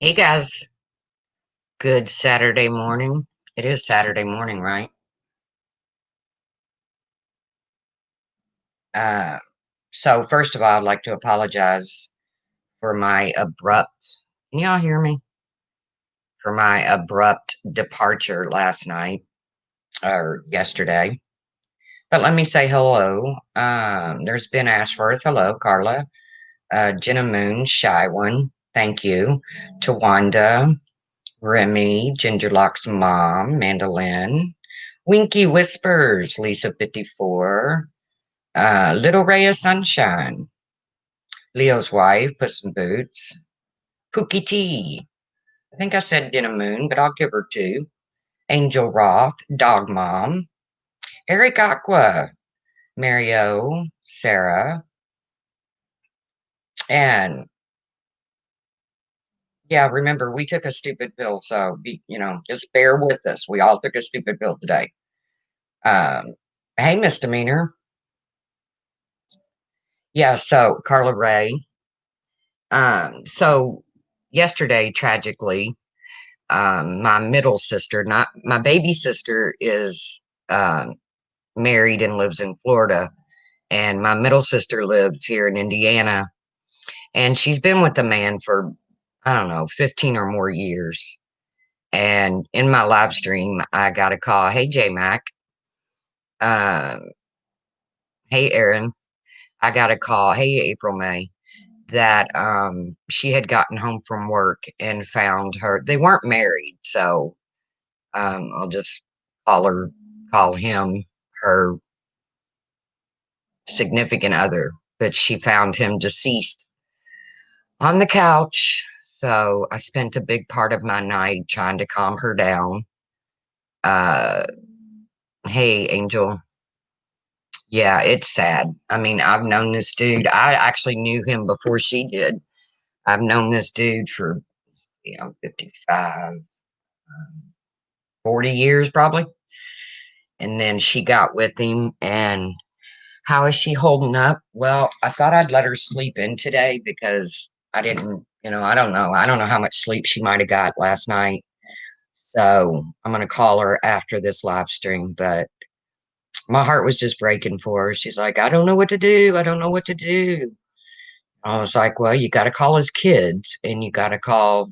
Hey guys, good Saturday morning. It is Saturday morning, right? Uh, so first of all, I'd like to apologize for my abrupt, can y'all hear me? For my abrupt departure last night or yesterday. But let me say hello. There's Ben Ashworth. Hello, Carla. Jenna Moon, Shy One. Thank you. Tawanda, Remy, Gingerlock's mom, Mandolin. Winky Whispers, Lisa 54. Little Ray of Sunshine, Leo's wife, Puss in Boots, Pookie T. I think I said Dinah Moon, but I'll give her two. Angel Roth, Dog Mom, Eric Aqua, Mario, Sarah, and yeah, remember we took a stupid pill, so just bear with us. We all took a stupid pill today. Hey, misdemeanor. Yeah, so Carla Ray. So yesterday, tragically, my middle sister, not my baby sister, is um, married and lives in Florida, and my middle sister lives here in Indiana, and she's been with the man for I don't know 15 or more years. And in my live stream, I got a call. Hey, J Mac. Um, hey, Aaron. I got a call. Hey, April May. That she had gotten home from work and found her. They weren't married, so I'll just call her, call him her significant other, but she found him deceased on the couch. So I spent a big part of my night trying to calm her down. Uh, hey, Angel. Yeah, it's sad. I mean, I've known this dude. I actually knew him before she did. I've known this dude for, 55, 40 years probably. And then she got with him. And how is she holding up? Well, I thought I'd let her sleep in today because I didn't, I don't know. I don't know how much sleep she might have got last night. So I'm going to call her after this live stream. But my heart was just breaking for her. She's like, I don't know what to do. I don't know what to do. I was like, well, you got to call his kids and you got to call,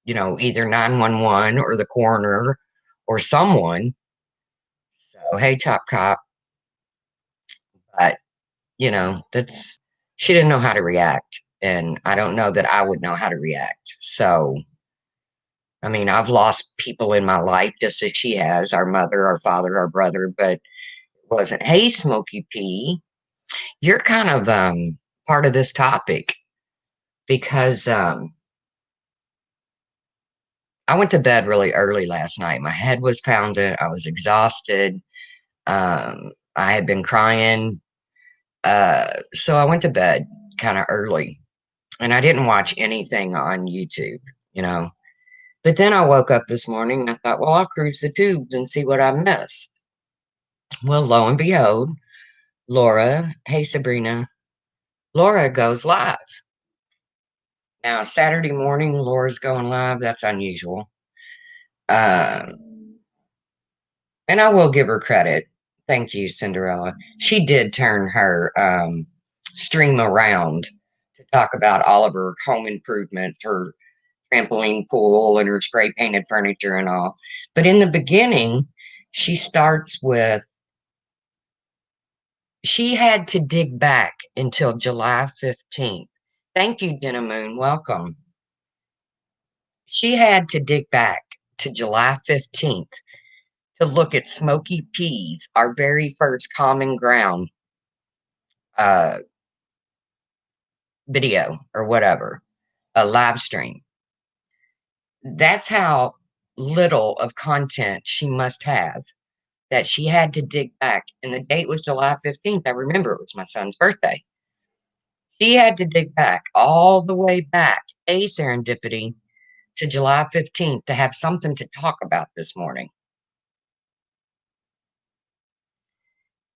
either 911 or the coroner or someone. So, hey, Top Cop. But that's she didn't know how to react, and I don't know that I would know how to react. So, I mean, I've lost people in my life just as she has, our mother, our father, our brother, but it wasn't. Hey, Smoky P, you're kind of part of this topic because I went to bed really early last night. My head was pounding. I was exhausted. I had been crying. So I went to bed kind of early and I didn't watch anything on YouTube, you know. But then I woke up this morning and I thought, well, I'll cruise the tubes and see what I missed. Well, lo and behold, Laura, hey Sabrina, Laura goes live. Now, Saturday morning, Laura's going live. That's unusual. Uh, and I will give her credit. Thank you, Cinderella. She did turn her stream around to talk about all of her home improvement, her trampoline pool and her spray painted furniture and all. But in the beginning, she starts with she had to dig back until July 15th. Thank you, Jenna Moon. Welcome. She had to dig back to July 15th to look at Smoky Peas, our very first common ground uh, video or whatever, a live stream. That's how little of content she must have that she had to dig back. And the date was July 15th. I remember it was my son's birthday. She had to dig back all the way back, a serendipity, to July 15th to have something to talk about this morning.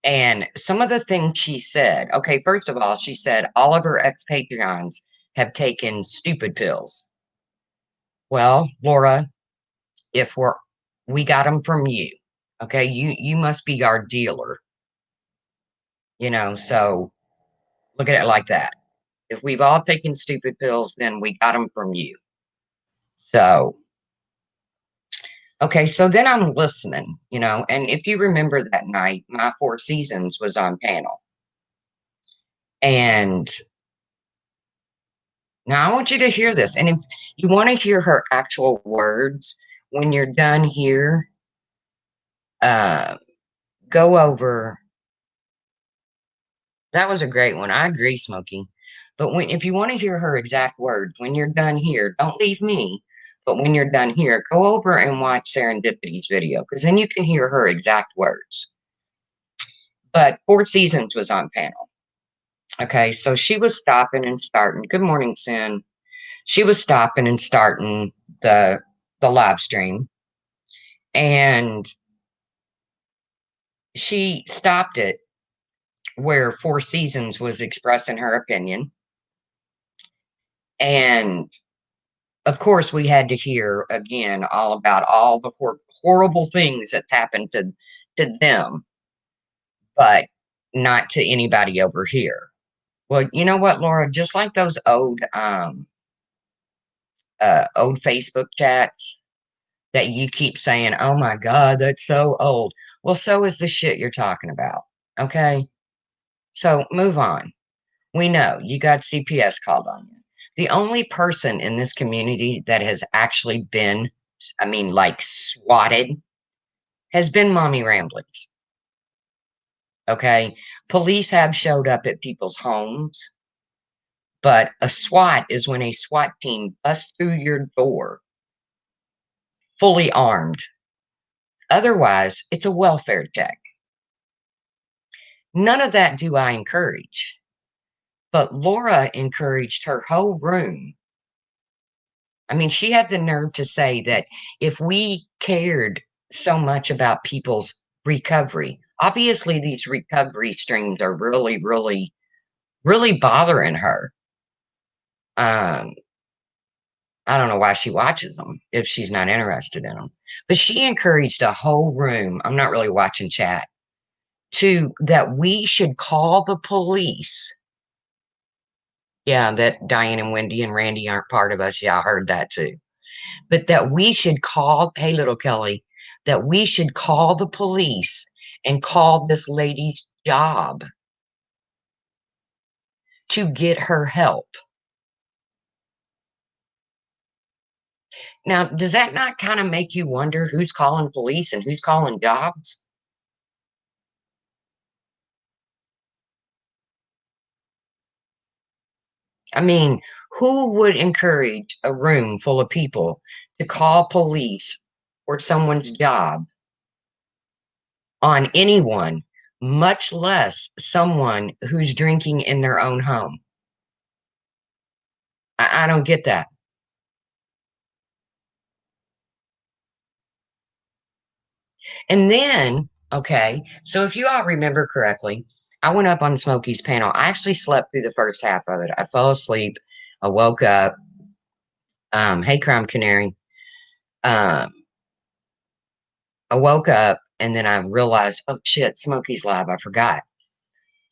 And some of the things she said, okay, first of all, she said all of her ex Patreons have taken stupid pills. Well, Laura, if we got them from you, okay, you must be our dealer, so look at it like that. If we've all taken stupid pills, then we got them from you. So, okay, so then I'm listening, and if you remember that night, my Four Seasons was on panel. And now I want you to hear this. And if you want to hear her actual words, when you're done here, uh, go over. That was a great one. I agree, Smokey. But if you want to hear her exact words, when you're done here, don't leave me. But when you're done here, go over and watch Serendipity's video because then you can hear her exact words. But Four Seasons was on panel. Okay, so she was stopping and starting. Good morning, Sin. She was stopping and starting the live stream, and she stopped it where Four Seasons was expressing her opinion. And of course, we had to hear again all about all the horrible things that's happened to them, but not to anybody over here. Well, you know what, Laura? Just like those old Facebook chats that you keep saying, "Oh my God, that's so old." Well, so is the shit you're talking about. Okay, so move on. We know you got CPS called on you. The only person in this community that has actually been, I mean, like swatted, has been Mommy Ramblings. Okay. Police have showed up at people's homes, but a SWAT is when a SWAT team busts through your door fully armed. Otherwise, it's a welfare check. None of that do I encourage. But Laura encouraged her whole room. I mean, she had the nerve to say that if we cared so much about people's recovery, obviously these recovery streams are really, really, really bothering her. Um, I don't know why she watches them if she's not interested in them. But she encouraged a whole room. I'm not really watching chat to that we should call the police. Yeah, that Diane and Wendy and Randy aren't part of us. Yeah, I heard that too. But that we should call, hey, little Kelly, that we should call the police and call this lady's job to get her help. Now, does that not kind of make you wonder who's calling police and who's calling jobs? I mean, who would encourage a room full of people to call police or someone's job on anyone, much less someone who's drinking in their own home? I don't get that. And then, okay, so if you all remember correctly, I went up on Smokey's panel. I actually slept through the first half of it. I fell asleep. I woke up. Hey, Crime Canary. Um, I woke up and then I realized, oh shit, Smokey's live. I forgot.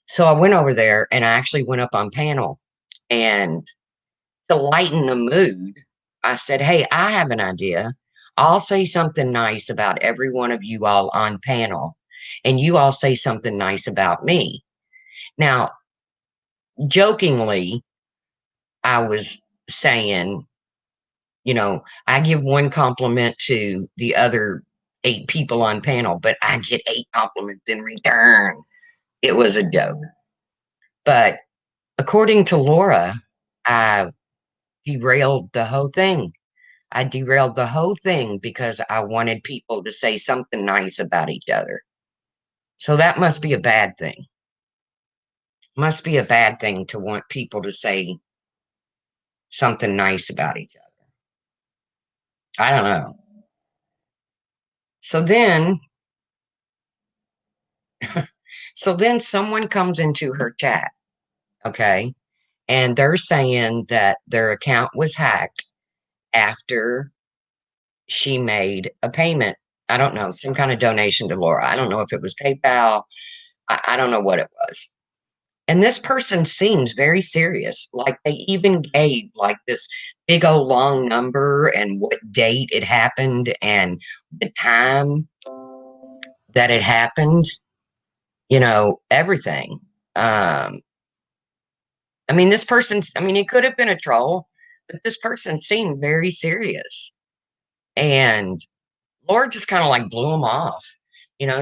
So I went over there and I actually went up on panel. And to lighten the mood, I said, hey, I have an idea. I'll say something nice about every one of you all on panel, and you all say something nice about me. Now, jokingly, I was saying, I give one compliment to the other 8 people on panel, but I get 8 compliments in return. It was a joke. But according to Laura, I derailed the whole thing. I derailed the whole thing because I wanted people to say something nice about each other. So that must be a bad thing. Must be a bad thing to want people to say something nice about each other. I don't know. So then, someone comes into her chat, okay, and they're saying that their account was hacked after she made a payment. I don't know, some kind of donation to Laura. I don't know if it was PayPal. I don't know what it was. And this person seems very serious. Like they even gave like this big old long number and what date it happened and the time that it happened, everything. Um, I mean, it could have been a troll, but this person seemed very serious. And Laura just kind of like blew him off.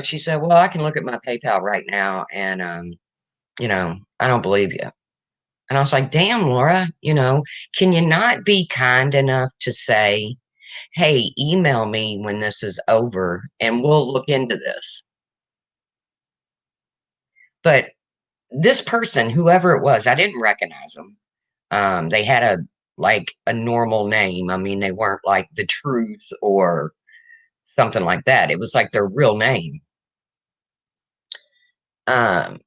She said, well, I can look at my PayPal right now and, I don't believe you. And I was like, damn, Laura, can you not be kind enough to say, hey, email me when this is over and we'll look into this? But this person, whoever it was, I didn't recognize them. They had a normal name. I mean, they weren't like the truth or something like that. It was like their real name. Um,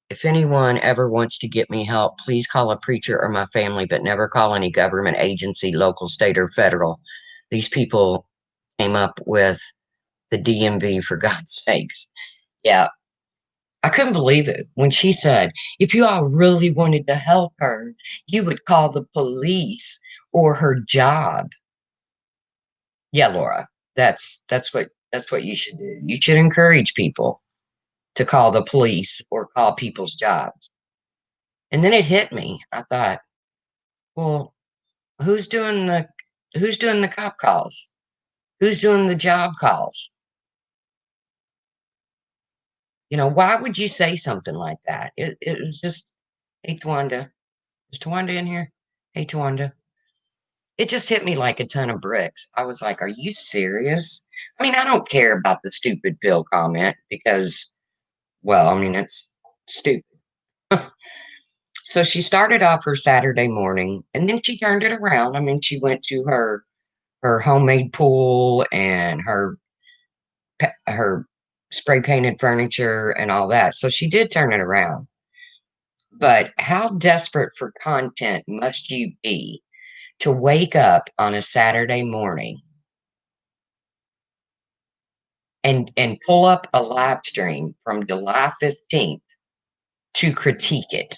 if anyone ever wants to get me help, please call a preacher or my family, but never call any government agency, local, state, or federal. These people came up with the DMV for God's sakes. Yeah, I couldn't believe it when she said, if you all really wanted to help her, you would call the police or her job. Yeah, Laura, that's what you should do. You should encourage people to call the police or call people's jobs. And then it hit me. I thought, well, who's doing the who's doing the cop calls? Who's doing the job calls? Why would you say something like that? It was just, hey, Tawanda. Is Tawanda in here? Hey, Tawanda. It just hit me like a ton of bricks. I was like, are you serious? I mean, I don't care about the stupid pill comment because, well, I mean, it's stupid. So she started off her Saturday morning and then she turned it around. I mean, she went to her homemade pool and her spray painted furniture and all that. So she did turn it around. But how desperate for content must you be to wake up on a Saturday morning and pull up a live stream from July 15th to critique it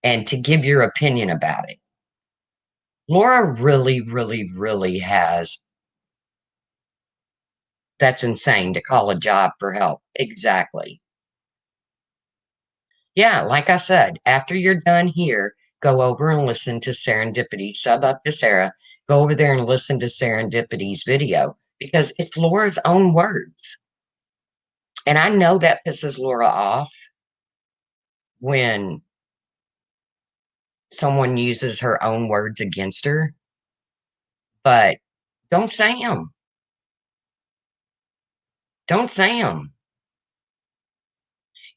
and to give your opinion about it? Laura really, really, really has. That's insane to call a job for help. Exactly. Yeah, like I said, after you're done here, go over and listen to Serendipity. Sub up to Sarah. Go over there and listen to Serendipity's video because it's Laura's own words. And I know that pisses Laura off when someone uses her own words against her, but don't say them. Don't say them.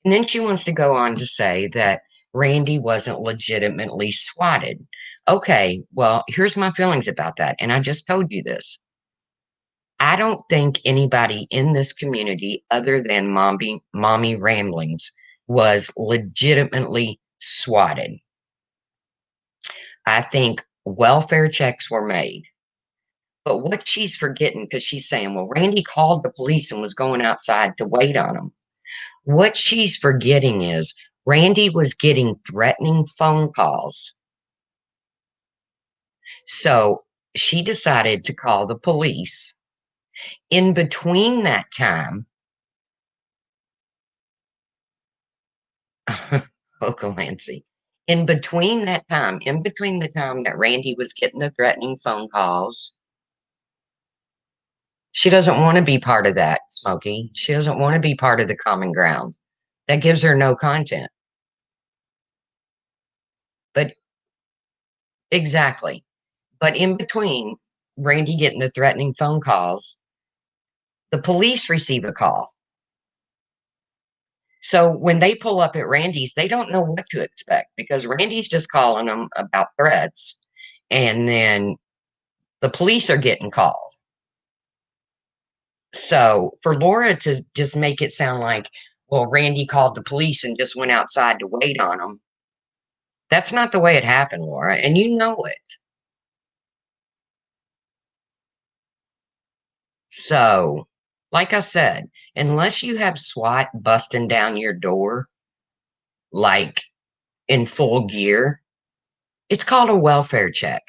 And then she wants to go on to say that Randy wasn't legitimately swatted. Okay, well, here's my feelings about that. And I just told you this. I don't think anybody in this community other than mommy ramblings was legitimately swatted. I think welfare checks were made. But what she's forgetting, because she's saying, well, Randy called the police and was going outside to wait on him. What she's forgetting is Randy was getting threatening phone calls. So she decided to call the police. In between that time, Uncle Nancy, in between the time that Randy was getting the threatening phone calls, she doesn't want to be part of that, Smokey. She doesn't want to be part of the common ground. That gives her no content. But exactly. But in between Randy getting the threatening phone calls, the police receive a call. So when they pull up at Randy's, they don't know what to expect because Randy's just calling them about threats. And then the police are getting called. So for Laura to just make it sound like, well, Randy called the police and just went outside to wait on them, That's not the way it happened, Laura, and you know it. So, like I said, unless you have SWAT busting down your door, like in full gear, it's called a welfare check.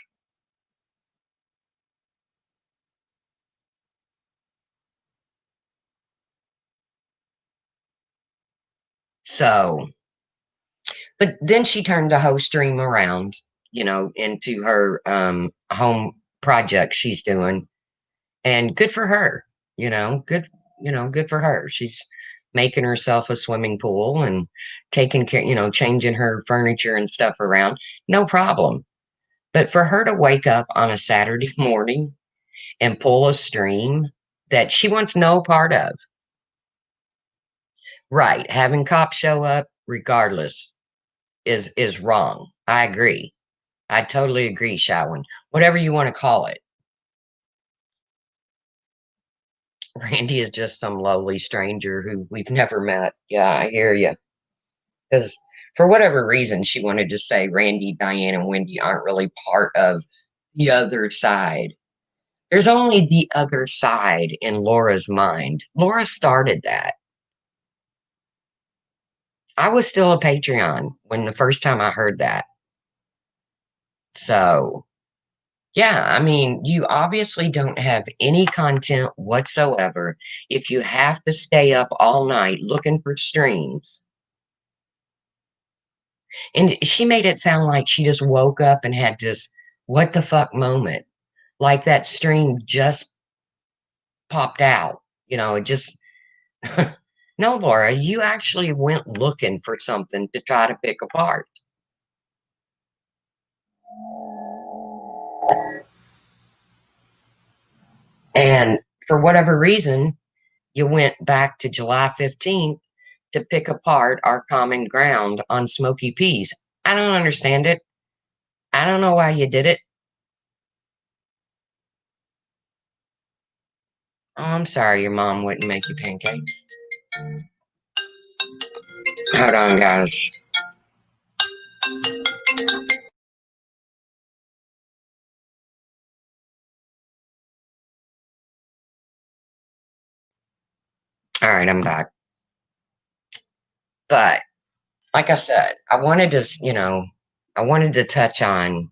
So, but then she turned the whole stream around, into her home project she's doing. And good for her, good for her. She's making herself a swimming pool and taking care, changing her furniture and stuff around. No problem. But for her to wake up on a Saturday morning and pull a stream that she wants no part of. Right. Having cops show up regardless is wrong. I agree. I totally agree, Shawin. Whatever you want to call it. Randy is just some lowly stranger who we've never met. Yeah, I hear you. Because for whatever reason, she wanted to say Randy, Diane, and Wendy aren't really part of the other side. There's only the other side in Laura's mind. Laura started that. I was still a Patreon when the first time I heard that. So, yeah, I mean, you obviously don't have any content whatsoever if you have to stay up all night looking for streams. And she made it sound like she just woke up and had this what the fuck moment. Like that stream just popped out. It just no, Laura, you actually went looking for something to try to pick apart. And for whatever reason, you went back to July 15th to pick apart our common ground on Smoky Peas. I don't understand it. I don't know why you did it. Oh, I'm sorry your mom wouldn't make you pancakes. Hold on, guys. All right, I'm back. But like I said, I wanted to touch on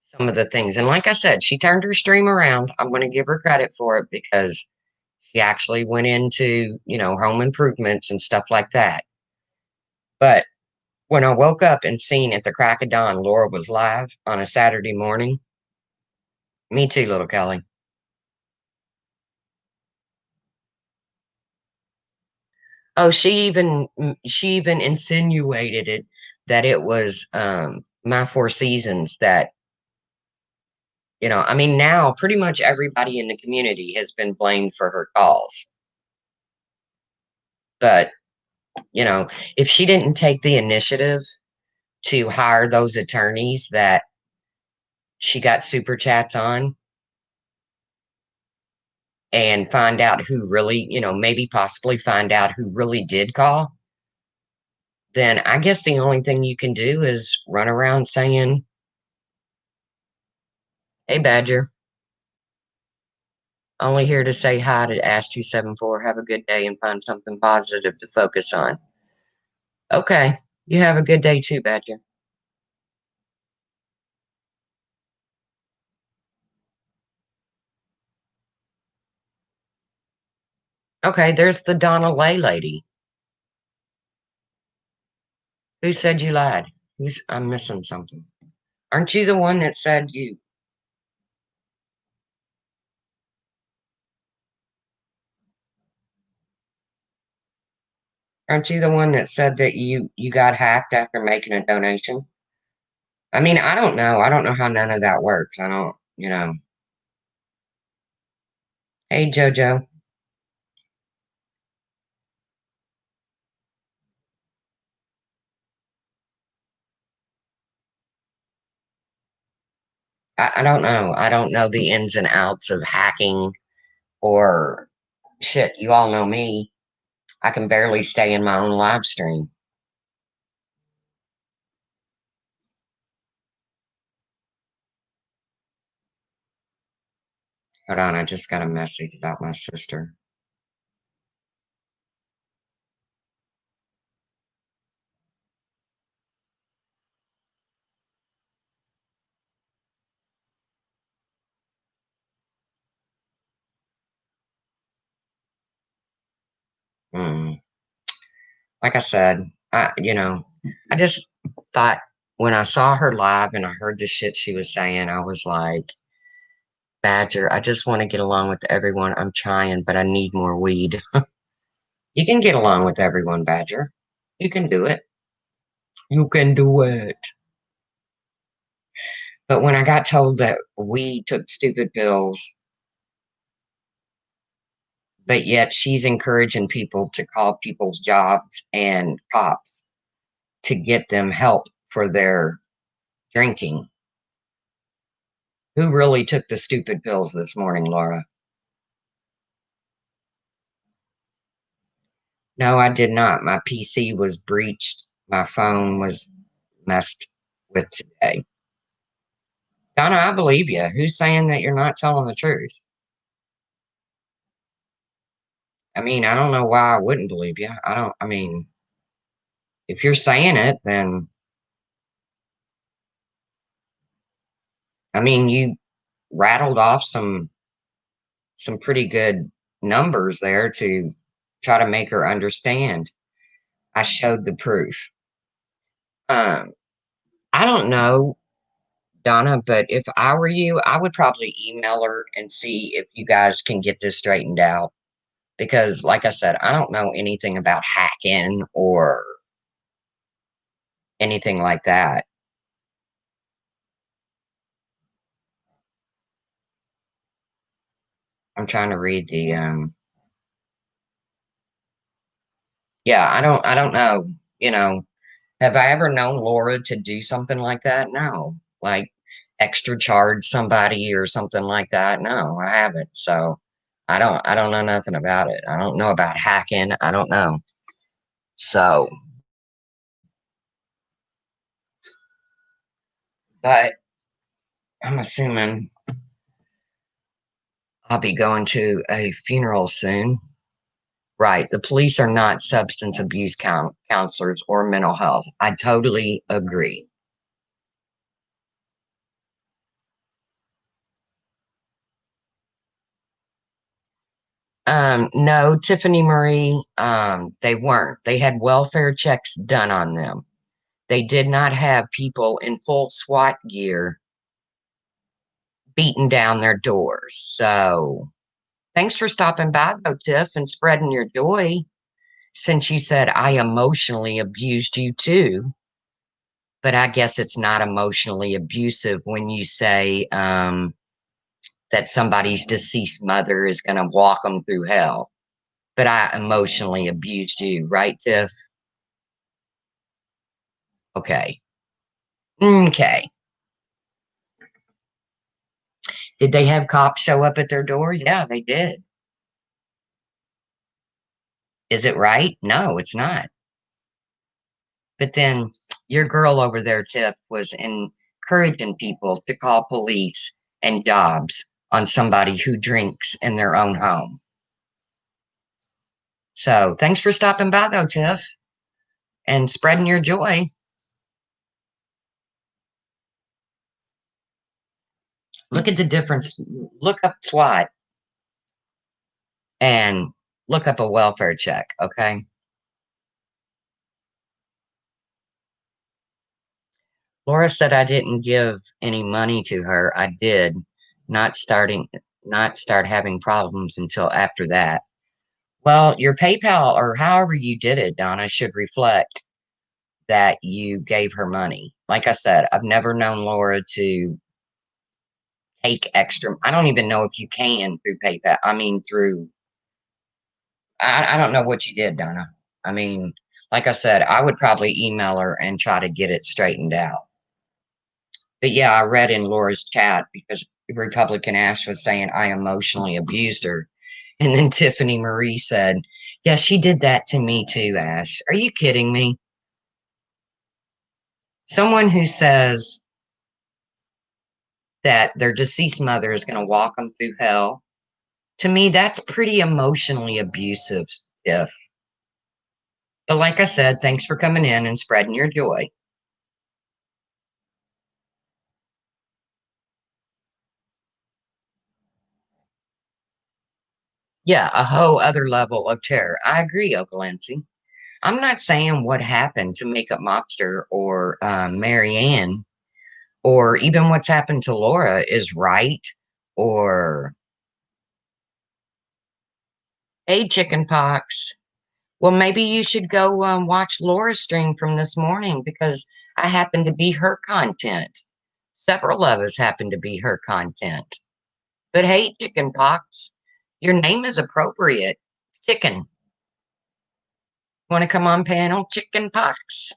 some of the things. And like I said, she turned her stream around. I'm going to give her credit for it because she actually went into, home improvements and stuff like that. But when I woke up and seen at the crack of dawn Laura was live on a Saturday morning, me too, little Kelly. Oh, she even insinuated it that it was my Four Seasons that I mean, now pretty much everybody in the community has been blamed for her calls. But, if she didn't take the initiative to hire those attorneys that she got super chats on and find out who really, maybe possibly find out who really did call, then I guess the only thing you can do is run around saying, "Hey, Badger, only here to say hi to Ash 274. Have a good day and find something positive to focus on." Okay, you have a good day too, Badger. Okay, there's the Donna Lay lady. Who said you lied? I'm missing something. Aren't you the one that said you? Aren't you the one that said that you got hacked after making a donation? I mean, I don't know. I don't know how none of that works. I don't. Hey, Jojo. I don't know. I don't know the ins and outs of hacking or shit. You all know me. I can barely stay in my own live stream. Hold on, I just got a message about my sister. Mm. Like I said, I just thought when I saw her live and I heard the shit she was saying, I was like, Badger, I just want to get along with everyone. I'm trying, but I need more weed. You can get along with everyone, Badger. You can do it. You can do it. But when I got told that we took stupid pills, but yet she's encouraging people to call people's jobs and cops to get them help for their drinking. Who really took the stupid pills this morning, Laura? No, I did not. My PC was breached. My phone was messed with today. Donna, I believe you. Who's saying that you're not telling the truth? I mean, I don't know why I wouldn't believe you. I mean, if you're saying it, then, I mean, you rattled off some pretty good numbers there to try to make her understand. I showed the proof. Um, I don't know, Donna, but if I were you, I would probably email her and see if you guys can get this straightened out. Because, like I said, I don't know anything about hacking or anything like that. I'm trying to read the yeah, I don't know. You know, have I ever known Laura to do something like that? No. Like extra charge somebody or something like that? No, I haven't. So I don't know nothing about it. I don't know about hacking. I don't know. So, but I'm assuming I'll be going to a funeral soon. Right. The police are not substance abuse counselors or mental health. I totally agree. No, Tiffany Marie, they weren't. They had welfare checks done on them. They did not have people in full SWAT gear beating down their doors. So thanks for stopping by, though, Tiff, and spreading your joy. Since you said I emotionally abused you too, but I guess it's not emotionally abusive when you say that somebody's deceased mother is going to walk them through hell. But I emotionally abused you, right, Tiff? Okay. Okay. Did they have cops show up at their door? Yeah, they did. Is it right? No, it's not. But then your girl over there, Tiff, was encouraging people to call police and jobs on somebody who drinks in their own home. So thanks for stopping by, though, Tiff, and spreading your joy. Look at the difference. Look up SWAT and look up a welfare check, okay? Laura said I didn't give any money to her. I did, not starting not start having problems until after that. Well, your PayPal or however you did it, Donna, should reflect that you gave her money. Like I said, I've never known Laura to take extra. I don't even know if you can through PayPal. I mean, I don't know what you did, Donna. I mean, like I said, I would probably email her and try to get it straightened out. But yeah, I read in Laura's chat because Republican Ash was saying I emotionally abused her. And then Tiffany Marie said, yeah, she did that to me too, Ash. Are you kidding me? Someone who says that their deceased mother is going to walk them through hell. To me, that's pretty emotionally abusive, if. But like I said, thanks for coming in and spreading your joy. Yeah, a whole other level of terror. I agree, Uncle Nancy. I'm not saying what happened to Makeup Mobster or Marianne or even what's happened to Laura is right or hey, chicken pox. Well, maybe you should go watch Laura's stream from this morning because I happen to be her content. Several of us happen to be her content. But hey, chicken pox, your name is appropriate. Chicken. Want to come on panel? Chicken pox.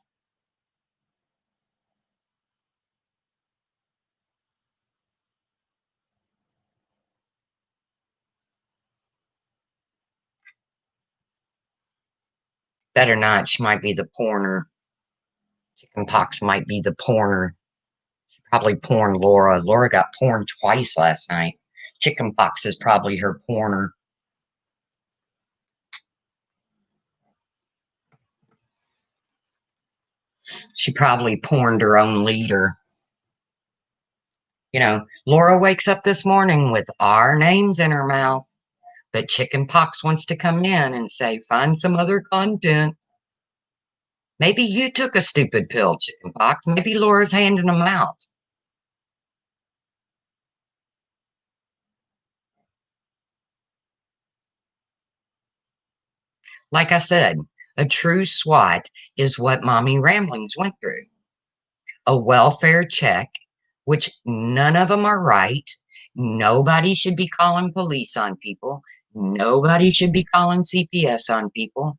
Better not. She might be the porner. Chicken pox might be the porner. She probably porned Laura. Laura got porned twice last night. Chicken pox is probably her porner. She probably porned her own leader. You know, Laura wakes up this morning with our names in her mouth, but Chicken Pox wants to come in and say, find some other content. Maybe you took a stupid pill, Chicken Pox. Maybe Laura's handing them out. Like I said, a true SWAT is what Mommy Ramblings went through. A welfare check, which none of them are right. Nobody should be calling police on people. Nobody should be calling CPS on people.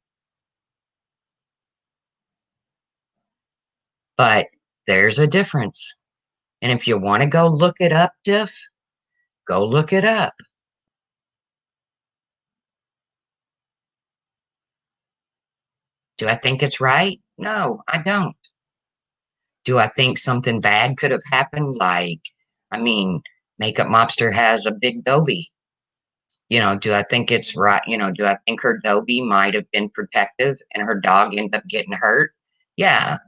But there's a difference. And if you want to go look it up, Tiff, go look it up. Do I think it's right? No, I don't. Do I think something bad could have happened? Like, I mean, Makeup Mobster has a big Dobie. You know, do I think it's right? You know, do I think her Dobie might have been protective and her dog ended up getting hurt? Yeah.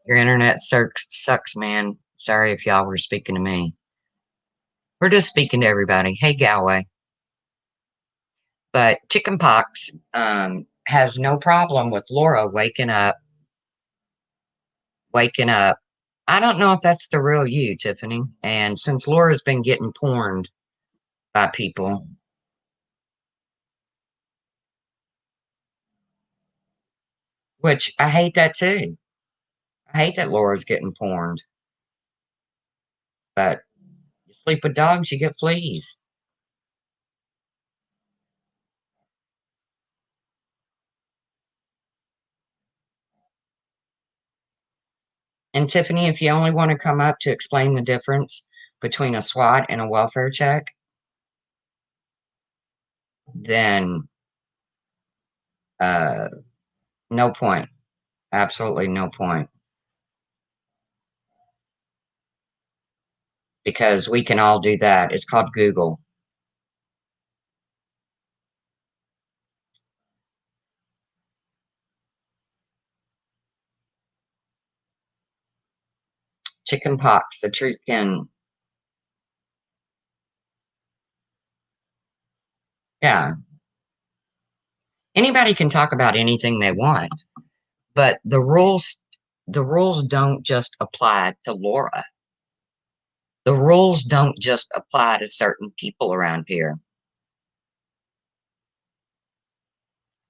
Your internet sucks, man. Sorry if y'all were speaking to me. We're just speaking to everybody. Hey, Galway. But chickenpox has no problem with Laura waking up. I don't know if that's the real you, Tiffany. And since Laura's been getting porned by people, which I hate that too. I hate that Laura's getting porned. But you sleep with dogs, you get fleas. And Tiffany, if you only want to come up to explain the difference between a SWAT and a welfare check, then uh, no point. Absolutely no point. Because we can all do that. It's called Google. Chicken pox, the truth can, yeah. Anybody can talk about anything they want, but the rules don't just apply to Laura. The rules don't just apply to certain people around here.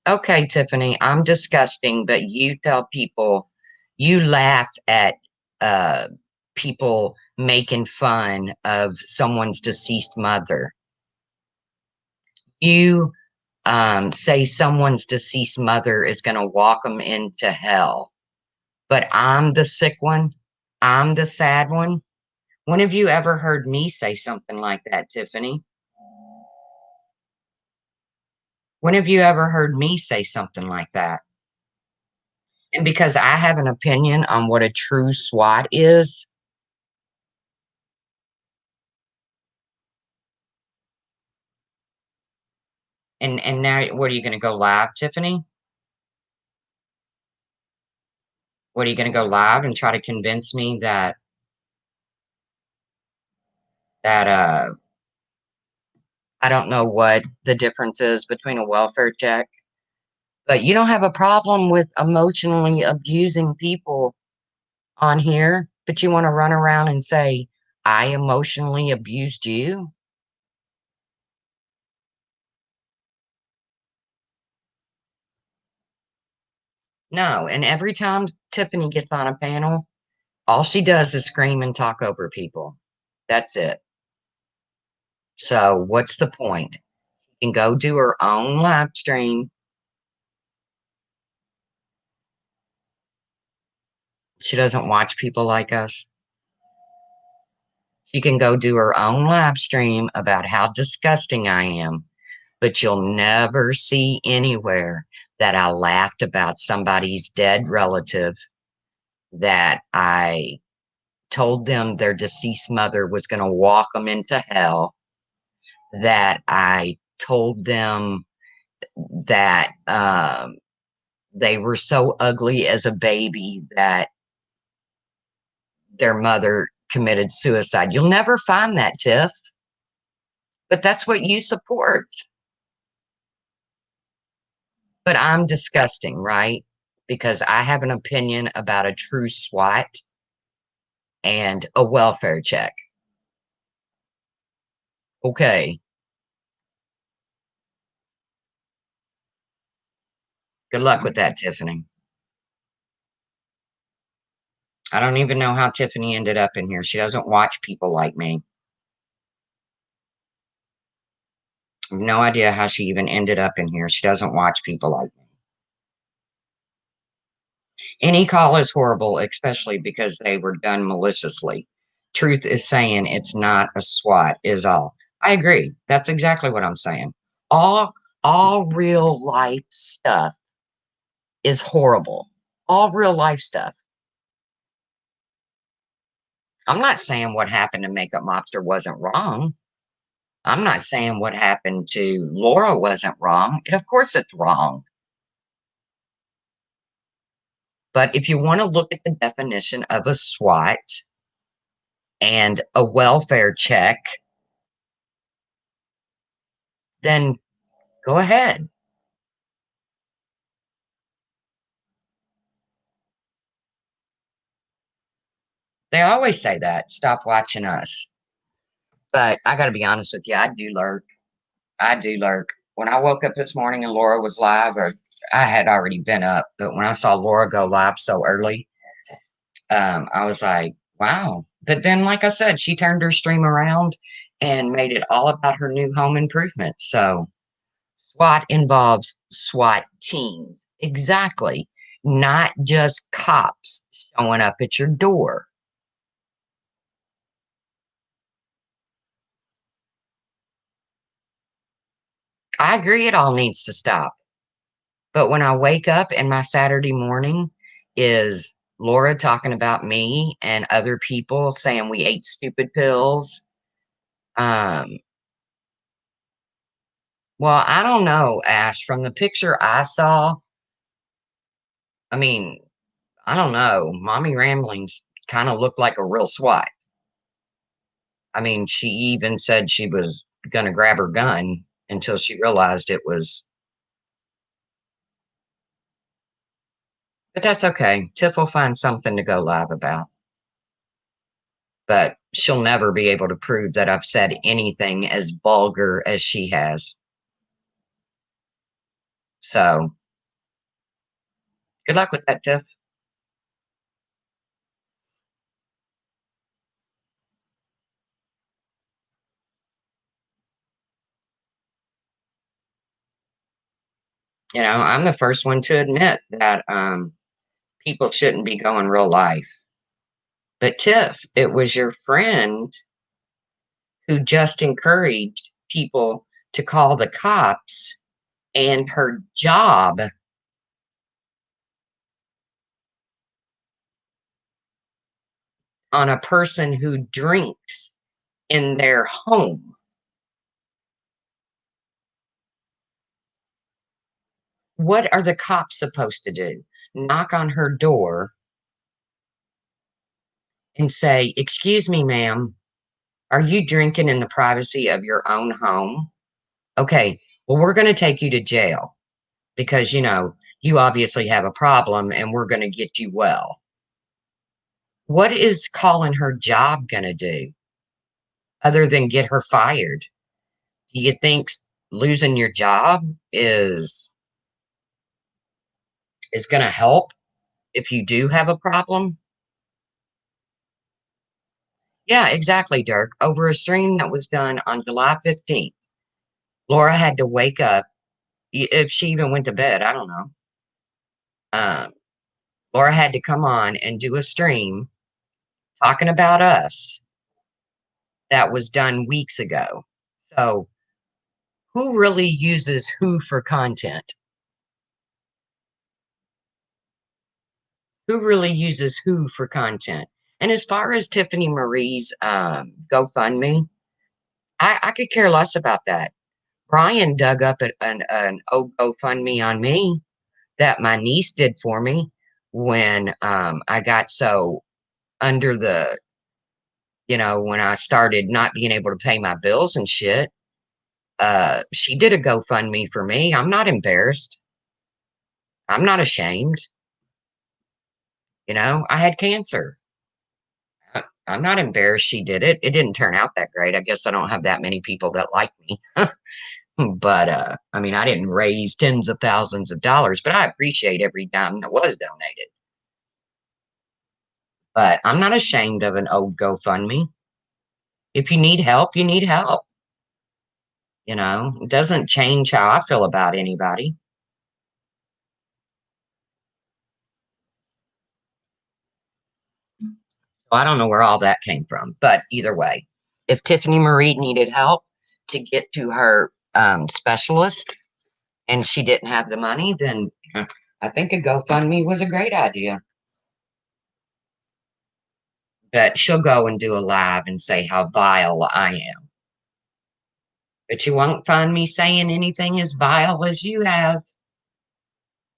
Okay, Tiffany, I'm disgusting, but you tell people you laugh at uh, people making fun of someone's deceased mother. You say someone's deceased mother is going to walk them into hell, but I'm the sick one. I'm the sad one. When have you ever heard me say something like that, Tiffany? When have you ever heard me say something like that? And because I have an opinion on what a true SWAT is, and now what are you gonna go live, Tiffany? What are you gonna go live and try to convince me that I don't know what the difference is between a welfare check, but you don't have a problem with emotionally abusing people on here, but you wanna run around and say, "I emotionally abused you?" No, and every time Tiffany gets on a panel, all she does is scream and talk over people. That's it. So, what's the point? She can go do her own live stream. She doesn't watch people like us. She can go do her own live stream about how disgusting I am, but you'll never see anywhere that I laughed about somebody's dead relative, that I told them their deceased mother was gonna walk them into hell, that I told them that, they were so ugly as a baby that their mother committed suicide. You'll never find that, Tiff, but that's what you support. But I'm disgusting, right? Because I have an opinion about a true SWAT and a welfare check. Okay, good luck with that, Tiffany. I don't even know how Tiffany ended up in here. She doesn't watch people like me. I have no idea how she even ended up in here. She doesn't watch people like me. Any call is horrible, especially because they were done maliciously. Truth is saying it's not a SWAT is all. I agree. That's exactly what I'm saying. All all real life stuff is horrible. All real life stuff. I'm not saying what happened to Makeup Mobster wasn't wrong. I'm not saying what happened to Laura wasn't wrong. Of course it's wrong. But if you want to look at the definition of a SWAT and a welfare check, then go ahead. They always say that, "Stop watching us." But I gotta be honest with you, I do lurk. I do lurk. When I woke up this morning and Laura was live, or I had already been up, but when I saw Laura go live so early, I was like, "Wow." But then, like I said, she turned her stream around and made it all about her new home improvement. So SWAT involves SWAT teams. Exactly. Not just cops showing up at your door. I agree it all needs to stop. But when I wake up and my Saturday morning is Laura talking about me and other people saying we ate stupid pills, um, well, I don't know, Ash, from the picture I saw, I mean, I don't know, Mommy Ramblings kinda looked like a real SWAT. I mean, she even said she was gonna grab her gun until she realized it was, but that's okay. Tiff will find something to go live about, but she'll never be able to prove that I've said anything as vulgar as she has. So, good luck with that, Tiff. You know, I'm the first one to admit that, people shouldn't be going real life. But Tiff, it was your friend who just encouraged people to call the cops, and her job on a person who drinks in their home. What are the cops supposed to do? Knock on her door and say, "Excuse me, ma'am, are you drinking in the privacy of your own home? Okay, well, we're going to take you to jail because, you obviously have a problem and we're going to get you well." What is calling her job going to do other than get her fired? Do you think losing your job is going to help if you do have a problem? Yeah, exactly, Dirk. Over a stream that was done on July 15th, Laura had to wake up, if she even went to bed, I don't know. Um, Laura had to come on and do a stream talking about us that was done weeks ago. So, who really uses who for content? Who really uses who for content? And as far as Tiffany Marie's GoFundMe, I could care less about that. Brian dug up an old GoFundMe on me that my niece did for me when I got so under the, when I started not being able to pay my bills and shit. She did a GoFundMe for me. I'm not embarrassed. I'm not ashamed. I had cancer. I'm not embarrassed she did it. It didn't turn out that great. I guess I don't have that many people that like me. But I mean, I didn't raise tens of thousands of dollars, but I appreciate every dime that was donated. But I'm not ashamed of an old GoFundMe. If you need help, you need help. It doesn't change how I feel about anybody. So I don't know where all that came from. But either way, if Tiffany Marie needed help to get to her specialist and she didn't have the money, then I think a GoFundMe was a great idea. But she'll go and do a live and say how vile I am. But you won't find me saying anything as vile as you have.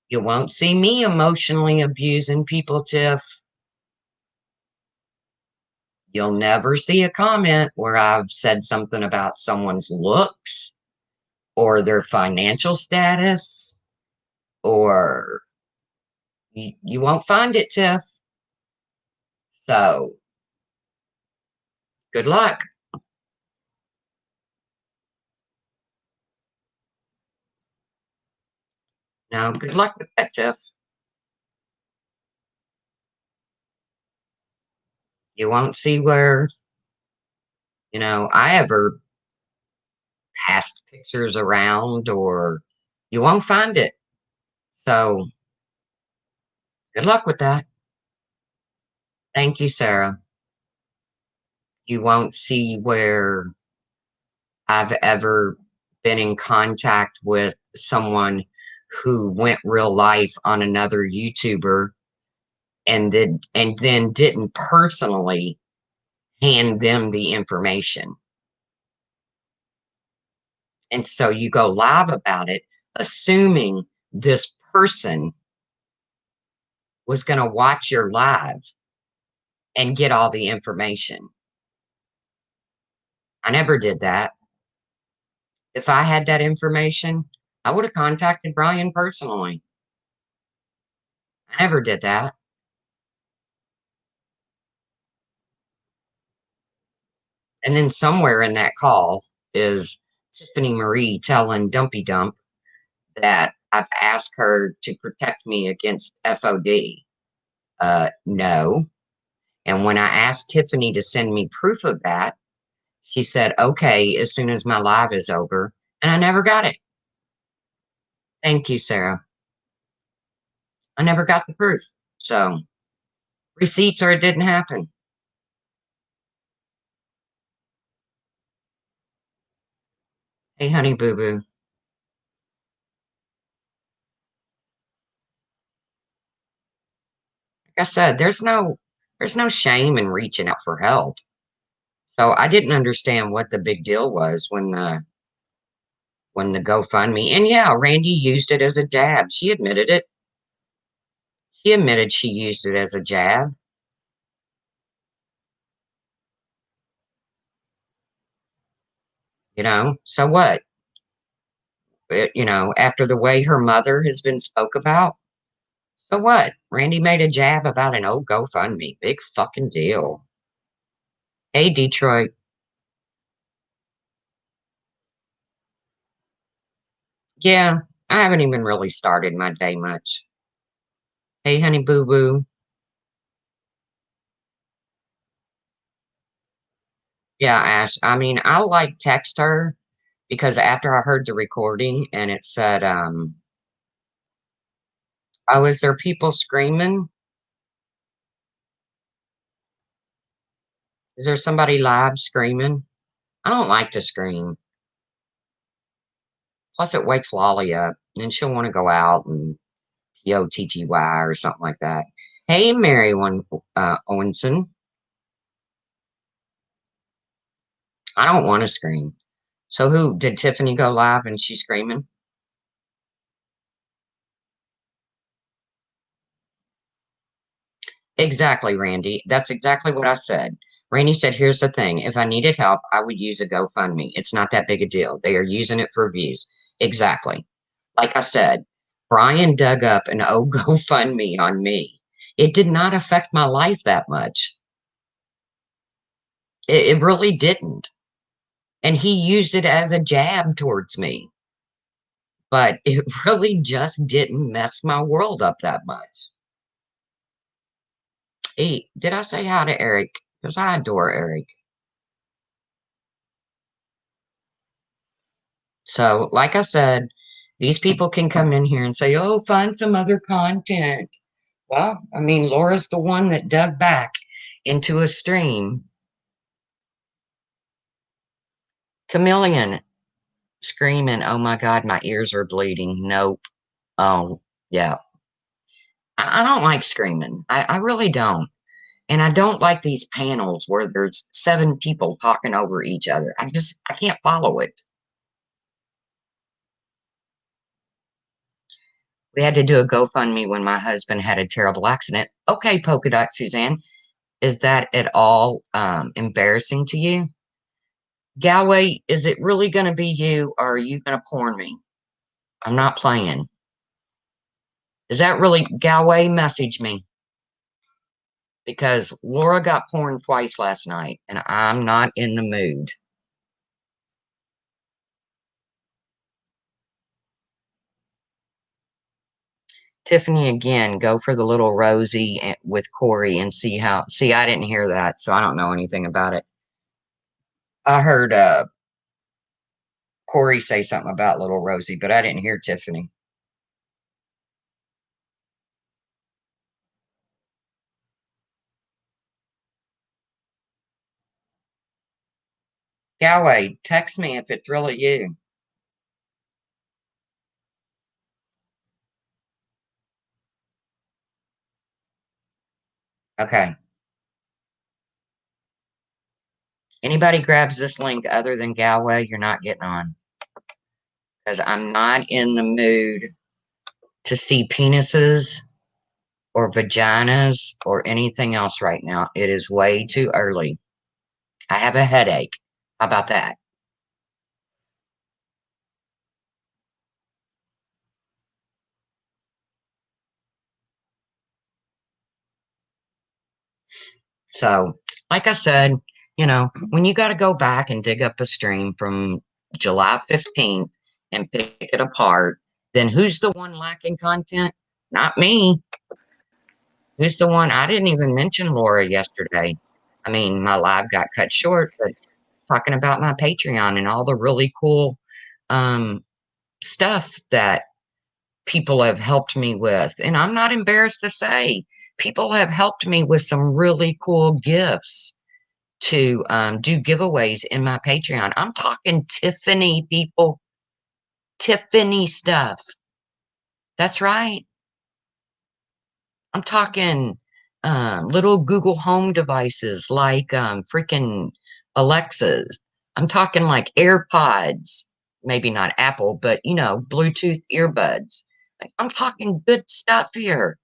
You won't see me emotionally abusing people, Tiff. You'll never see a comment where I've said something about someone's looks or their financial status, or you won't find it, Tiff. So good luck. Now, good luck with that, Tiff. You won't see where, I ever passed pictures around, or you won't find it. So good luck with that. Thank you, Sarah. You won't see where I've ever been in contact with someone who went real life on another YouTuber and then didn't personally hand them the information. And so you go live about it, assuming this person was going to watch your live and get all the information. I never did that. If I had that information, I would have contacted Brian personally. I never did that. And then somewhere in that call is Tiffany Marie telling Dumpy Dump that I've asked her to protect me against FOD. No. And when I asked Tiffany to send me proof of that, she said, okay, as soon as my live is over. And I never got it. Thank you, Sarah. I never got the proof. So receipts or it didn't happen. Hey, honey boo boo. Like I said, there's no There's no shame in reaching out for help. So I didn't understand what the big deal was when the GoFundMe, and yeah, Randy used it as a jab. She admitted it. She admitted she used it as a jab. So what? After the way her mother has been spoke about, so what? Randy made a jab about an old GoFundMe. Big fucking deal. Hey, Detroit. Yeah, I haven't even really started my day much. Hey, honey boo boo. Yeah, Ash. I mean, I like text her because after I heard the recording and it said, oh, is there people screaming? Is there somebody live screaming? I don't like to scream. Plus, it wakes Lolly up and she'll want to go out and POTTY or something like that. Hey, Mary Owenson. I don't want to scream. So, who did Tiffany go live and she's screaming? Exactly, Randy. That's exactly what I said. Randy said, here's the thing. If I needed help, I would use a GoFundMe. It's not that big a deal. They are using it for views. Exactly. Like I said, Brian dug up an old GoFundMe on me. It did not affect my life that much. It really didn't. And he used it as a jab towards me. But it really just didn't mess my world up that much. Hey, did I say hi to Eric? Because I adore Eric. So, like I said, these people can come in here and say, oh, find some other content. Well, I mean, Laura's the one that dug back into a stream. Chameleon screaming, oh my God, my ears are bleeding. Nope. Oh, yeah. I don't like screaming. I really don't. And I don't like these panels where there's 7 people talking over each other. I can't follow it. We had to do a GoFundMe when my husband had a terrible accident. Okay, polka dot Suzanne. Is that at all embarrassing to you? Galway, is it really going to be you or are you going to porn me? I'm not playing. Is that really Galway? Message me because Laura got porn twice last night and I'm not in the mood. Tiffany, again, go for the little Rosie with Corey and see how. See, I didn't hear that, so I don't know anything about it. I heard Corey say something about little Rosie, but I didn't hear Tiffany. Galway, text me if it's really you. Okay. Anybody grabs this link other than Galway, you're not getting on. Because I'm not in the mood to see penises or vaginas or anything else right now. It is way too early. I have a headache. How about that? So, like I said, when you got to go back and dig up a stream from July 15th and pick it apart, then who's the one lacking content? Not me. Who's the one? I didn't even mention Laura yesterday. I mean, my live got cut short, but talking about my Patreon and all the really cool um, stuff that people have helped me with. And I'm not embarrassed to say, people have helped me with some really cool gifts to do giveaways in my Patreon. I'm talking Tiffany people, Tiffany stuff. That's right. I'm talking little Google Home devices like freaking Alexas. I'm talking like AirPods, maybe not Apple, but Bluetooth earbuds. Like, I'm talking good stuff here,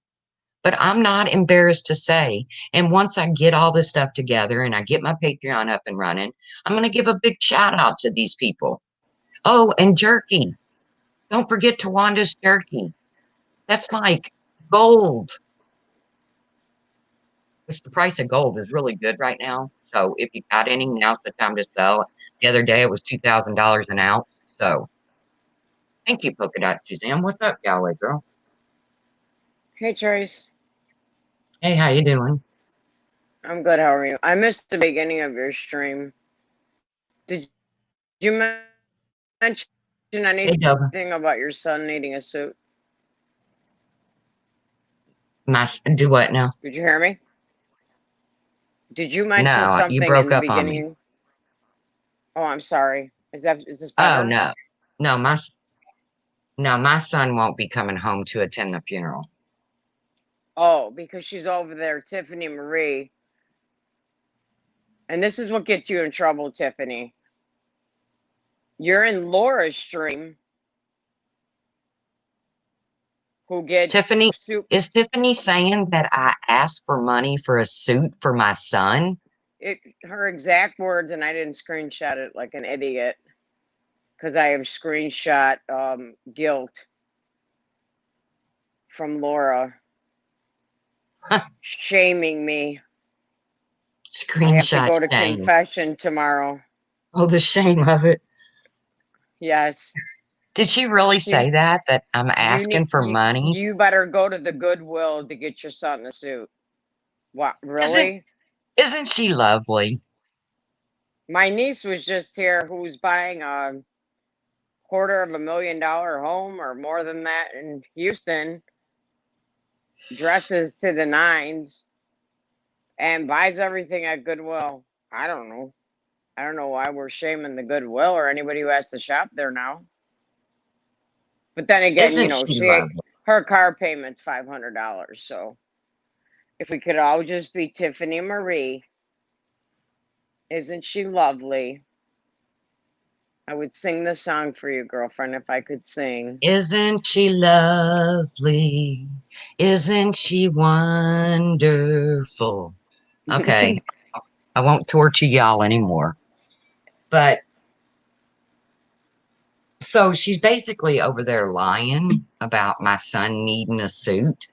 but I'm not embarrassed to say. And once I get all this stuff together and I get my Patreon up and running, I'm going to give a big shout out to these people. Oh, and jerky. Don't forget Tawanda's jerky. That's like gold. Which the price of gold is really good right now. So if you got any, now's the time to sell. The other day it was $2,000 an ounce. So thank you, Polka Dot Suzanne. What's up, Galway girl? Hey Trace, Hey, how you doing? I'm good. How are you? I missed the beginning of your stream. Did you mention Hey, anything Dover. about your son needing a suit? Do what now? Did you hear me? Did you mention No, you something broke in the up on me. beginning? Oh, I'm sorry. Is this Oh better? no, no, my son won't be coming home to attend the funeral. Oh, because she's over there, Tiffany Marie. And this is what gets you in trouble, Tiffany. You're in Laura's stream, who gets Tiffany, soup. is Tiffany saying that I asked for money for a suit for my son? Her exact words, and I didn't screenshot it like an idiot because I have screenshot guilt from Laura shaming me. I have to Screenshot go to shame. confession tomorrow. Oh, the shame of it. Yes. Did she really She say that? That I'm you asking need for money? you better go to the Goodwill to get your son a suit. What, Isn't really? isn't she lovely? My niece was just here who's buying a $250,000 home or more than that in Houston, dresses to the nines, and buys everything at Goodwill. I don't know. I don't know why we're shaming the Goodwill or anybody who has to shop there now. But then again, Isn't she lovely? her car payment's $500. So if we could all just be Tiffany Marie, isn't she lovely? I would sing the song for you, girlfriend, if I could sing. Isn't she lovely? Isn't she wonderful? Okay, I won't torture y'all anymore. But so she's basically over there lying about my son needing a suit.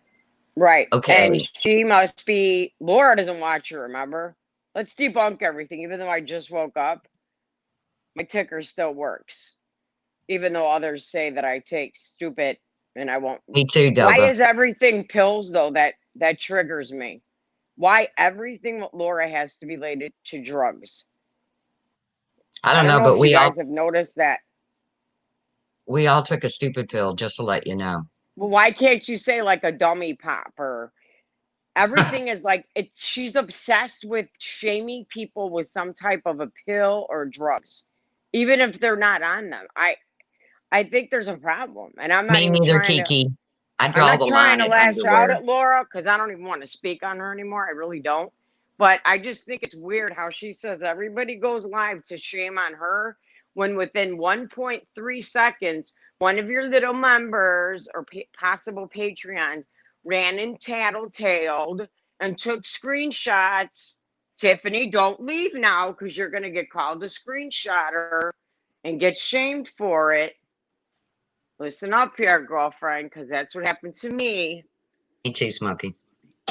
Right. And Okay, she must be, Laura doesn't watch you, remember? Let's debunk everything. Even though I just woke up, my ticker still works. Even though others say that I take stupid and I won't. me too, Why Doba. is everything pills though that triggers me? Why everything with Laura has to be related to drugs? I I don't don't know, know but if you guys have noticed that. we all took a stupid pill just to let you know. Well, why can't you say like a dummy pop or everything is like it's she's obsessed with shaming people with some type of a pill or drugs, even if they're not on them. I think there's a problem, and Me neither, Kiki. I I'm draw not the trying line to at lash out underwear. at Laura because I don't even want to speak on her anymore. I really don't. But I just think it's weird how she says everybody goes live to shame on her when within 1.3 seconds, one of your little members or possible Patreons ran and tattletaled and took screenshots. Tiffany, don't leave now because you're going to get called a screenshotter and get shamed for it. Listen up here, girlfriend, because that's what happened to me. Me too, Smokey.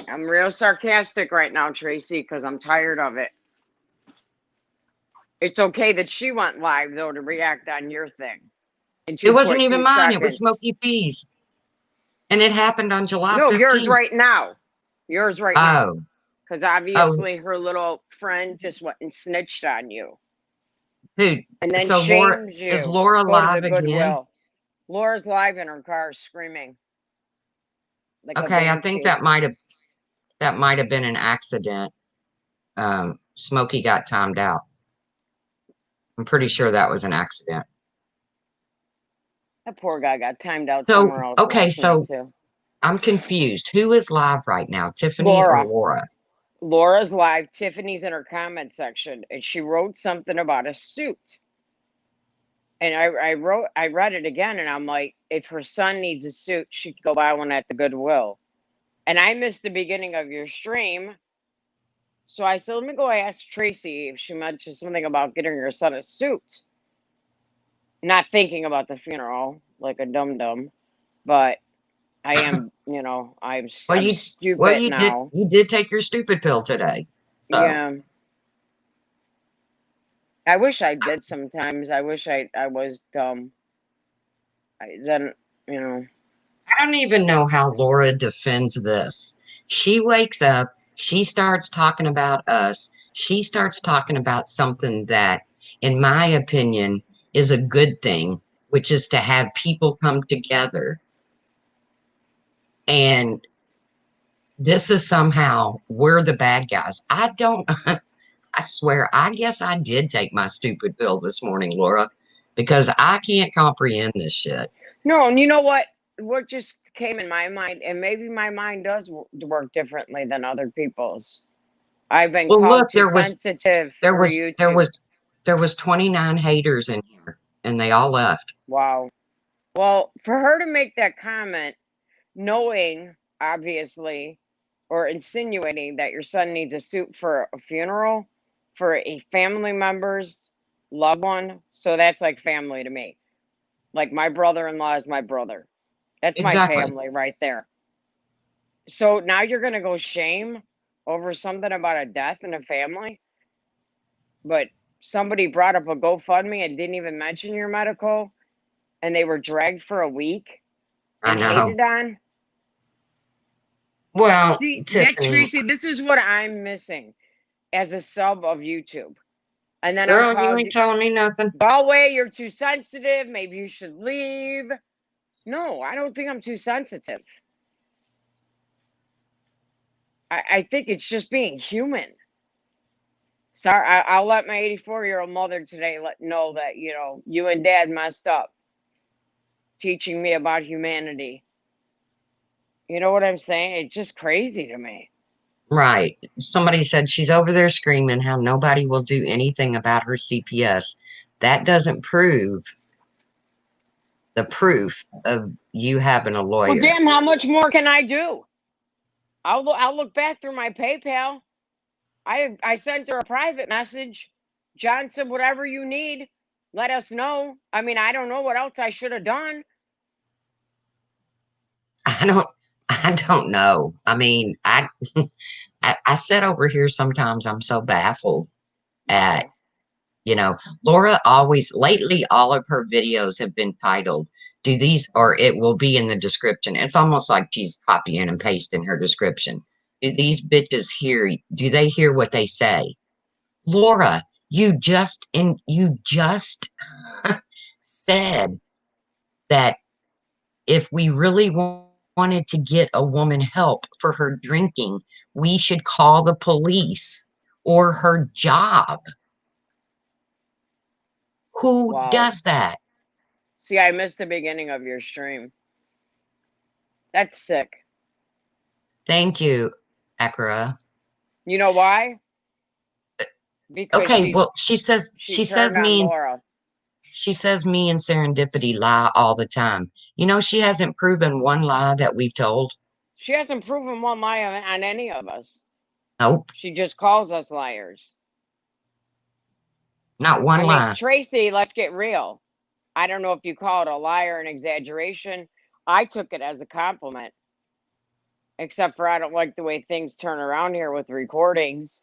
I'm real sarcastic right now, Tracy, because I'm tired of it. It's okay that she went live, though, to react on your thing in It wasn't even 2.2 mine. It was seconds. Smokey P's. And it happened on July No, yours 15th. right now. Yours right now. Oh, Because oh, obviously her little friend just went and snitched on you dude. and then So Laura, shames is you. Laura Go to the live again? Goodwill. Laura's live in her car screaming like a Okay, I think banshee. that might have been an accident. Smokey got timed out. I'm pretty sure that was an accident. That poor guy got timed out So, somewhere else okay, last night, so too. I'm confused. Who is live right now, Tiffany or Laura. Laura? Laura's live. Tiffany's in her comment section, and she wrote something about a suit. And I read it again, and I'm like, if her son needs a suit, she could go buy one at the Goodwill. And I missed the beginning of your stream, so I said, let me go ask Tracy if she mentioned something about getting her son a suit. Not thinking about the funeral like a dum dum, but I am, Well, I'm stupid now. you did take your stupid pill today. So Yeah, I wish I did sometimes. I wish I was dumb. Then, you know. I don't even know how Laura defends this. She wakes up, she starts talking about us, she starts talking about something that, in my opinion, is a good thing, which is to have people come together. And this is somehow we're the bad guys. I don't, I swear, I guess I did take my stupid pill this morning, Laura, because I can't comprehend this shit. No, and you know what? What just came in my mind, and maybe my mind does work differently than other people's. I've been Well, called look, too sensitive there for was there YouTube. was there was 29 haters in here and they all left. Wow. Well, for her to make that comment, knowing obviously or insinuating that your son needs a suit for a funeral for a family member's loved one, so that's like family to me. Like my brother-in-law is my brother. That's my Exactly. family right there. So now you're gonna go shame over something about a death in a family, but somebody brought up a GoFundMe and didn't even mention your medical, and they were dragged for a week I and know. hated on. Well, See, that Tiffany, Tracy, this is what I'm missing as a sub of YouTube. And then I'm girl, you called, ain't telling me nothing. go away, you're too sensitive, maybe you should leave. No, I don't think I'm too sensitive. I think it's just being human. Sorry, I'll let my 84-year-old mother today know that, you and dad messed up teaching me about humanity. You know what I'm saying? It's just crazy to me. Right. Somebody said she's over there screaming how nobody will do anything about her CPS. That doesn't prove the proof of you having a Well, lawyer. damn, how much more can I do? I'll look back through my PayPal. I sent her a private message. John said, whatever you need, let us know. I mean, I don't know what else I should have done. I don't I don't know. I mean, I sit over here sometimes I'm so baffled at Wow. Laura always lately all of her videos have been titled, do these, or it will be in the description. It's almost like she's copying and pasting her description. Do these bitches do they hear what they say? Laura, you just said that if we really wanted to get a woman help for her drinking, we should call the police or her job. Who Wow. does that? See, I missed the beginning of your stream. That's sick. Thank you, Akira. You know why? Because Okay, she well, she turned on Laura. she says me and Serendipity lie all the time. She hasn't proven one lie that we've told. She hasn't proven one lie on any of us. Nope, She just calls us liars. not one I mean, lie. Tracy, let's get real. I don't know if you call it a liar, an exaggeration. I took it as a compliment, except for I don't like the way things turn around here with recordings.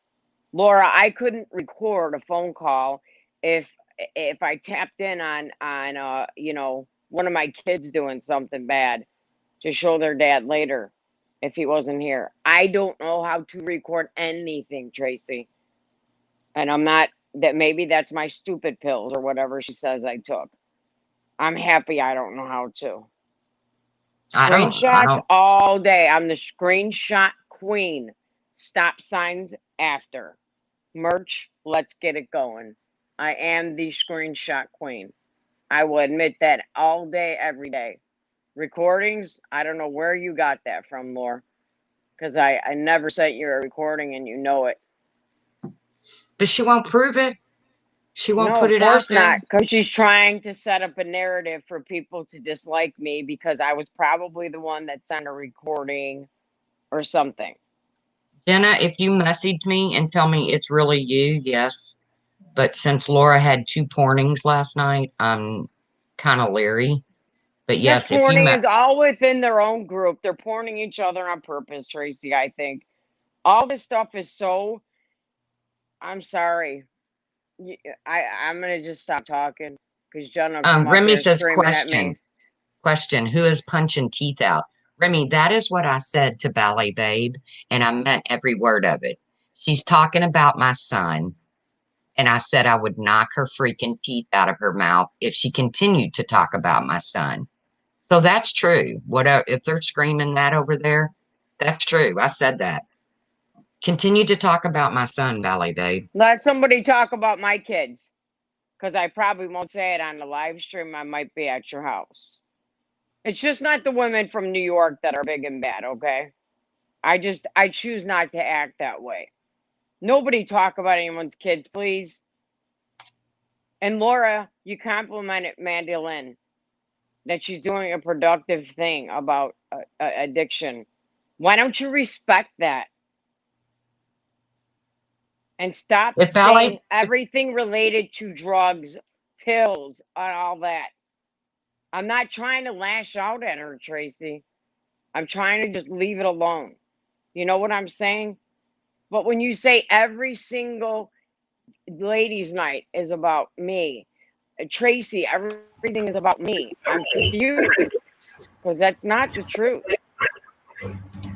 Laura, I couldn't record a phone call if I tapped in on one of my kids doing something bad to show their dad later if he wasn't here. I don't know how to record anything, Tracy. And I'm not that maybe that's my stupid pills or whatever she says I took. I'm happy I don't know how to. I Screenshots don't, all day. I'm the screenshot queen. Stop signs after. Merch, let's get it going. I am the screenshot queen. I will admit that all day, every day. Recordings? I don't know where you got that from, Laura. Because I never sent you a recording and you know it. But she won't prove it. She won't No, put of it out course there. not. Because she's trying to set up a narrative for people to dislike me because I was probably the one that sent a recording or something. Jenna, if you message me and tell me it's really you, yes. But since Laura had 2 pornings last night, I'm kind of leery. But That yes, if you porning is all within their own group. They're porning each other on purpose, Tracy, I think. All this stuff is so. I'm sorry. I'm going to just stop talking because Jenna will come up Remy here says, screaming at me. question, who is punching teeth out? Remy, that is what I said to Ballet Babe, and I meant every word of it. She's talking about my son, and I said I would knock her freaking teeth out of her mouth if she continued to talk about my son. So that's true. Whatever, if they're screaming that over there, that's true. I said that. Continue to talk about my son, Ballet Babe. Let somebody talk about my kids because I probably won't say it on the live stream. I might be at your house. It's just not the women from New York that are big and bad, okay? I choose not to act that way. Nobody talk about anyone's kids, please. And Laura, you complimented Mandy Lynn that she's doing a productive thing about addiction. Why don't you respect that? And stop If saying Ballet, everything related to drugs, pills, and all that. I'm not trying to lash out at her, Tracy. I'm trying to just leave it alone. You know what I'm saying? But when you say every single ladies' night is about me, Tracy, everything is about me, I'm confused because that's not the truth.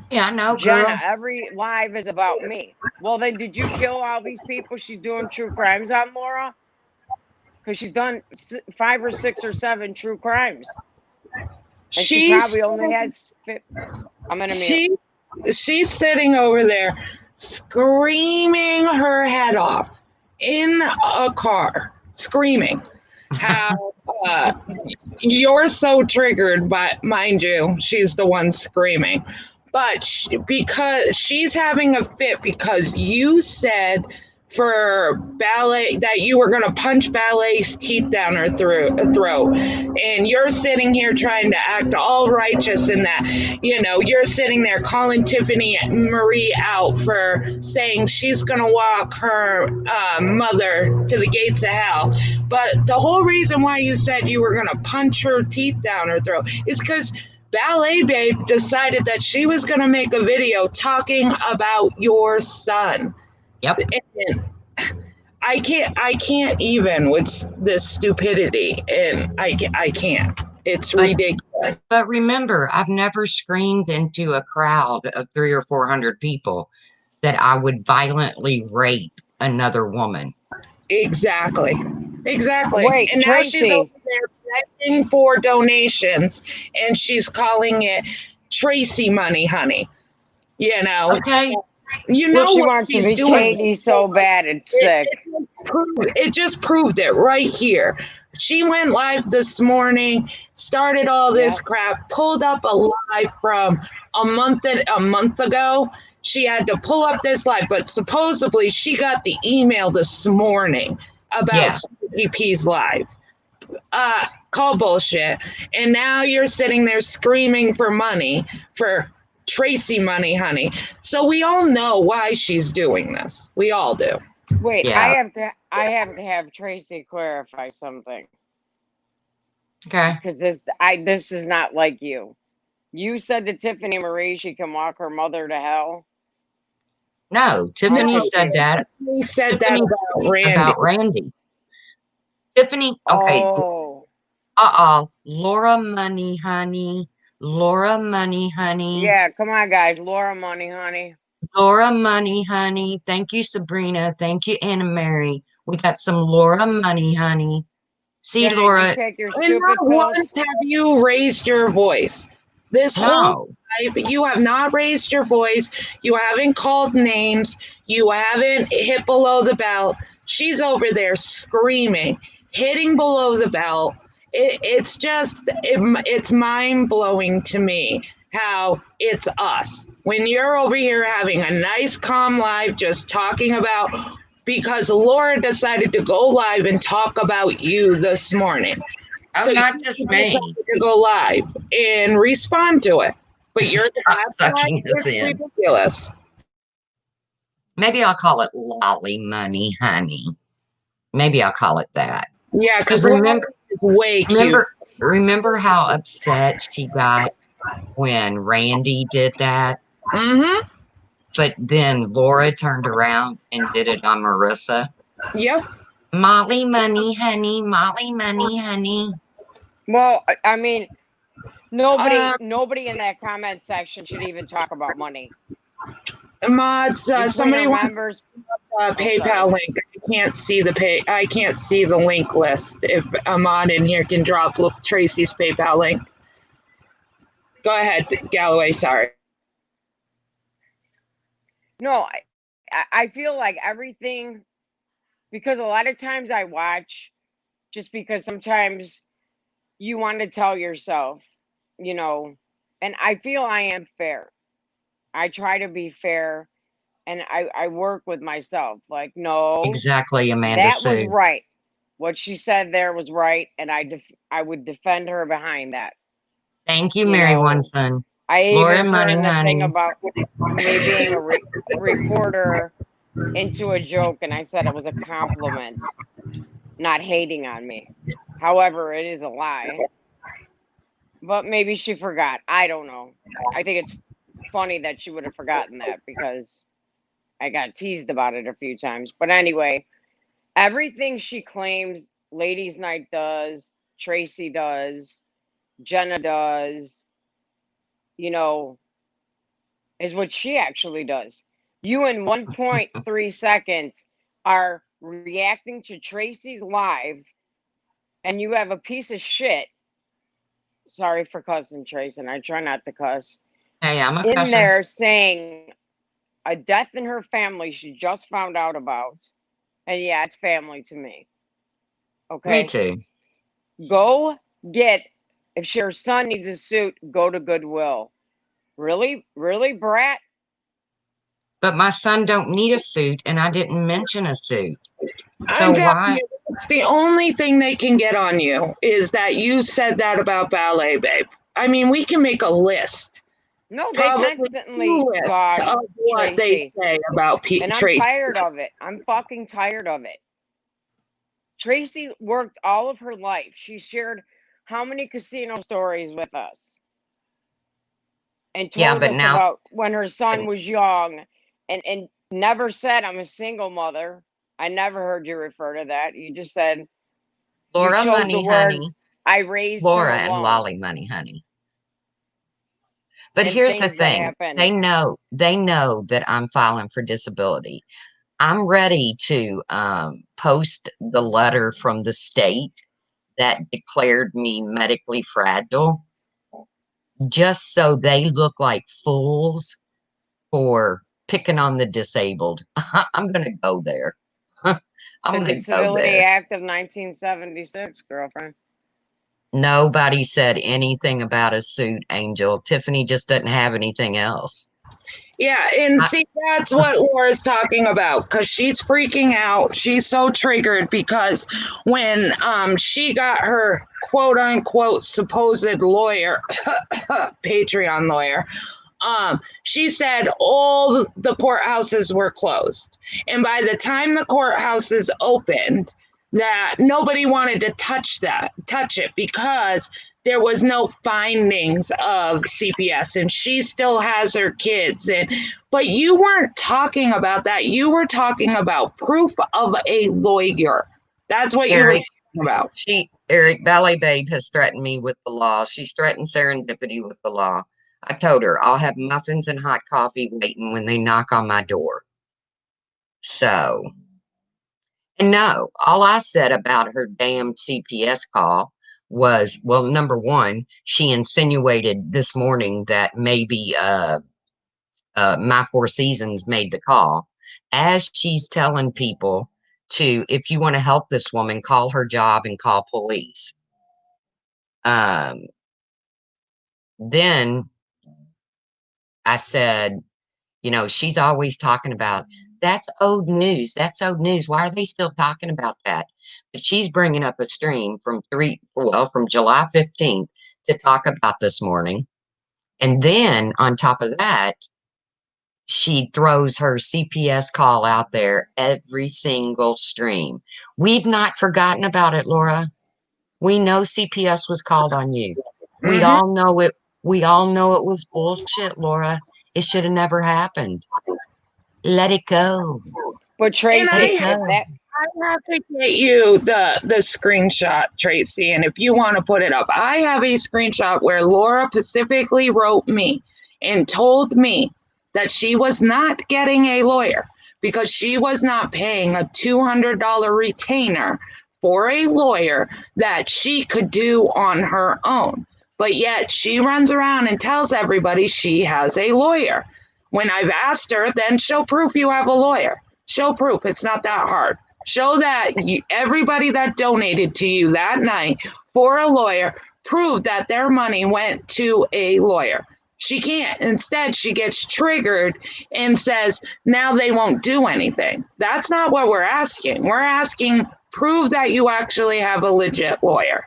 yeah, I know, Jenna, girl. every live is about me. Well, then did you kill all these people she's doing true crimes on, Laura? Because she's done 5 or 6 or 7 true crimes. And she She's probably only has. I'm going to mute. she's sitting over there screaming her head off in a car, screaming how you're so triggered, but mind you, she's the one screaming. But because she's having a fit because you said for Ballet that you were going to punch Ballet's teeth down her throat, and you're sitting here trying to act all righteous in that, you're sitting there calling Tiffany Marie out for saying she's going to walk her mother to the gates of hell. But the whole reason why you said you were going to punch her teeth down her throat is because Ballet Babe decided that she was going to make a video talking about your son. Yep. And I can't even with this stupidity, and I can't. It's ridiculous. But remember, I've never screamed into a crowd of 300 or 400 people that I would violently rape another woman. Exactly. Wait, and now Tracy. she's over there begging for donations, and she's calling it Tracy money, honey. Okay. You know she what wants she's to be doing. Katie so bad it's sick. It just proved it right here. She went live this morning, started all this crap, pulled up a live from a month ago. She had to pull up this live, but supposedly she got the email this morning about CP's live. Call bullshit. And now you're sitting there screaming for money for Tracy money, honey. So we all know why she's doing this. We all do. Wait, I have to have Tracy clarify something. Okay. Because this is not like you. You said to Tiffany Marie she can walk her mother to hell. No, Tiffany said that. Tiffany said that about Randy. Tiffany, okay. Oh. Laura Money, honey. Laura Money, honey. Yeah, come on, guys. Laura Money, honey. Laura Money, honey. Thank you, Sabrina. Thank you, Anna Mary. We got some Laura Money, honey. See, Jenna, Laura. you take your and stupid not pills. once have you raised your voice. This whole time, you have not raised your voice. You haven't called names. You haven't hit below the belt. She's over there screaming, hitting below the belt. it's mind blowing to me how it's us when you're over here having a nice calm live just talking about because Laura decided to go live and talk about you this morning. Oh, So not you just me. decided to go live and respond to it, but you're Stop sucking us it's in. ridiculous. Maybe I'll call it lolly money, honey. Maybe I'll call it that. Yeah, because remember, is way cute. remember how upset she got when Randy did that? Mm-hmm. But then Laura turned around and did it on Marissa. Yep. Molly money, honey. Molly money, honey. Well, I mean, nobody in that comment section should even talk about money. Mods, somebody wants members. PayPal sorry. link. I can't see the link list. If a mod in here can drop Tracy's PayPal link. Go ahead, Galloway. Sorry. No, I feel like everything, because a lot of times I watch just because sometimes you want to tell yourself, you know, and I feel I am fair. I try to be fair and I work with myself. Like, no, Exactly, Amanda that was Sue. right. What she said there was right, and I would defend her behind that. Thank you, Mary know, Wonson. I Laura even money, turned the thing honey. about me being a reporter into a joke, and I said it was a compliment, not hating on me. However, it is a lie. But maybe she forgot. I don't know. I think it's funny that she would have forgotten that because I got teased about it a few times. But anyway, everything she claims Ladies Night does, Tracy does, Jenna does, you know, is what she actually does. You in 1.3 seconds are reacting to Tracy's live, and you have a piece of shit. Sorry for cussing, Tracy, and I try not to cuss. Hey, I'm a In cusser. there saying a death in her family she just found out about. And yeah, it's family to me. Okay. Me too. Go get, if your son needs a suit, go to Goodwill. Really? Really, Brat? But my son don't need a suit, and I didn't mention a suit. I'm So telling why? you, it's the only thing they can get on you is that you said that about Ballet Babe. I mean, we can make a list. No, they Probably constantly two lists dog of what Tracy. they say about And I'm Tracy. tired of it. I'm fucking tired of it. Tracy worked all of her life. She shared how many casino stories with us and told but us now, about when her son was young and never said I'm a single mother. I never heard you refer to that. You just said Laura you chose money, the words honey. I raised Laura him and alone. Lolly money, honey. But and here's the things that thing. happen. They know that I'm filing for disability. I'm ready to post the letter from the state that declared me medically fragile, just so they look like fools for picking on the disabled. I'm going to go there. I'm The going to go Disability there. Act of 1976, girlfriend. Nobody said anything about a suit, Angel. Tiffany just doesn't have anything else. Yeah, and see, that's what Laura's talking about because she's freaking out. She's so triggered because when she got her quote unquote supposed lawyer, Patreon lawyer, she said all the courthouses were closed. And by the time the courthouses opened, that nobody wanted to touch it because there was no findings of CPS and she still has her kids. But you weren't talking about that. You were talking about proof of a lawyer. That's what you were talking about. Eric, Ballet Babe has threatened me with the law. She's threatened Serendipity with the law. I told her I'll have muffins and hot coffee waiting when they knock on my door. So, and no, all I said about her damn CPS call was, well, number one, she insinuated this morning that maybe My Four Seasons made the call, as she's telling people to, if you want to help this woman, call her job and call police. Um, then I said, you know, she's always talking about that's old news. That's old news. Why are they still talking about that? But she's bringing up a stream from from July 15th to talk about this morning. And then on top of that, she throws her CPS call out there every single stream. We've not forgotten about it, Laura. We know CPS was called on you. We Mhm. all know it. We all know it was bullshit, Laura. It should have never happened. Let it go. But And Tracy, Let it if go. that I have to get you the screenshot, Tracy, and if you want to put it up, I have a screenshot where Laura specifically wrote me and told me that she was not getting a lawyer because she was not paying a $200 retainer for a lawyer that she could do on her own. But yet she runs around and tells everybody she has a lawyer. When I've asked her, then show proof you have a lawyer. Show proof. It's not that hard. Show that everybody that donated to you that night for a lawyer proved that their money went to a lawyer. She can't. Instead, she gets triggered and says, now they won't do anything. That's not what we're asking. We're asking, prove that you actually have a legit lawyer.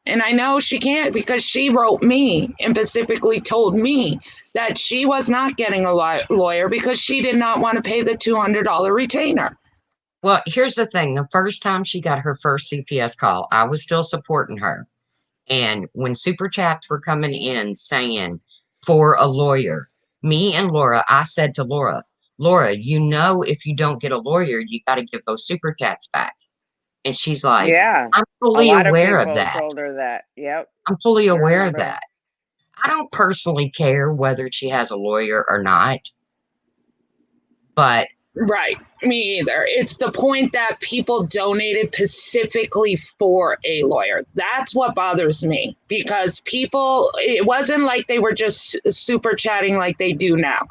And I know she can't because she wrote me and specifically told me that she was not getting a lawyer because she did not want to pay the $200 retainer. Well, here's the thing. The first time she got her first CPS call, I was still supporting her. And when super chats were coming in saying for a lawyer, me and Laura, I said to Laura, Laura, you know, if you don't get a lawyer, you got to give those super chats back. And she's like, yeah, I'm a fully lot of aware of people that. told her that. Yep, I'm fully I aware of remember. that. I don't personally care whether she has a lawyer or not, but Right, me either. It's the point that people donated specifically for a lawyer. That's what bothers me because people, it wasn't like they were just super chatting like they do now.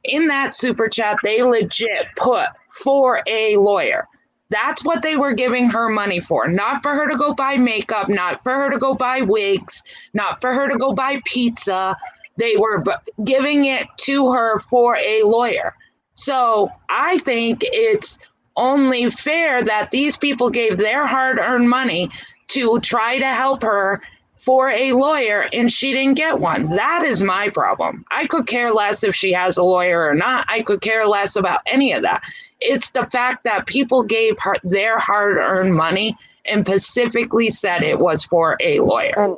In that super chat, they legit put for a lawyer. That's what they were giving her money for. Not for her to go buy makeup, not for her to go buy wigs, not for her to go buy pizza. They were giving it to her for a lawyer. So I think it's only fair that these people gave their hard earned money to try to help her for a lawyer and she didn't get one. That is my problem. I could care less if she has a lawyer or not. I could care less about any of that. It's the fact that people gave her their hard earned money and specifically said it was for a lawyer.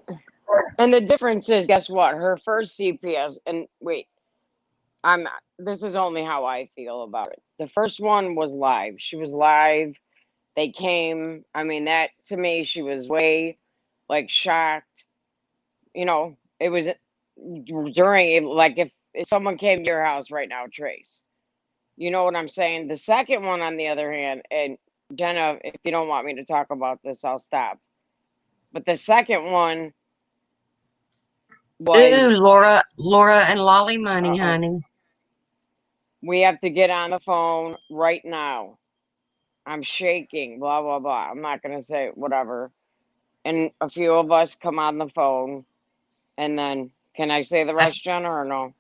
And the difference is, guess what? Her first CPS, and wait, I'm this is only how I feel about it. The first one was live. She was live. They came. I mean, that to me, she was way like shocked. You know, it was during like if someone came to your house right now, Trace. You know what I'm saying? The second one, on the other hand, and Jenna, if you don't want me to talk about this, I'll stop. But the second one ooh, was, Laura and Lolly money, uh-uh, honey. we have to get on the phone right now. I'm shaking, blah, blah, blah. I'm not going to say whatever. And a few of us come on the phone. And then, can I say the That rest, Jenna, or no?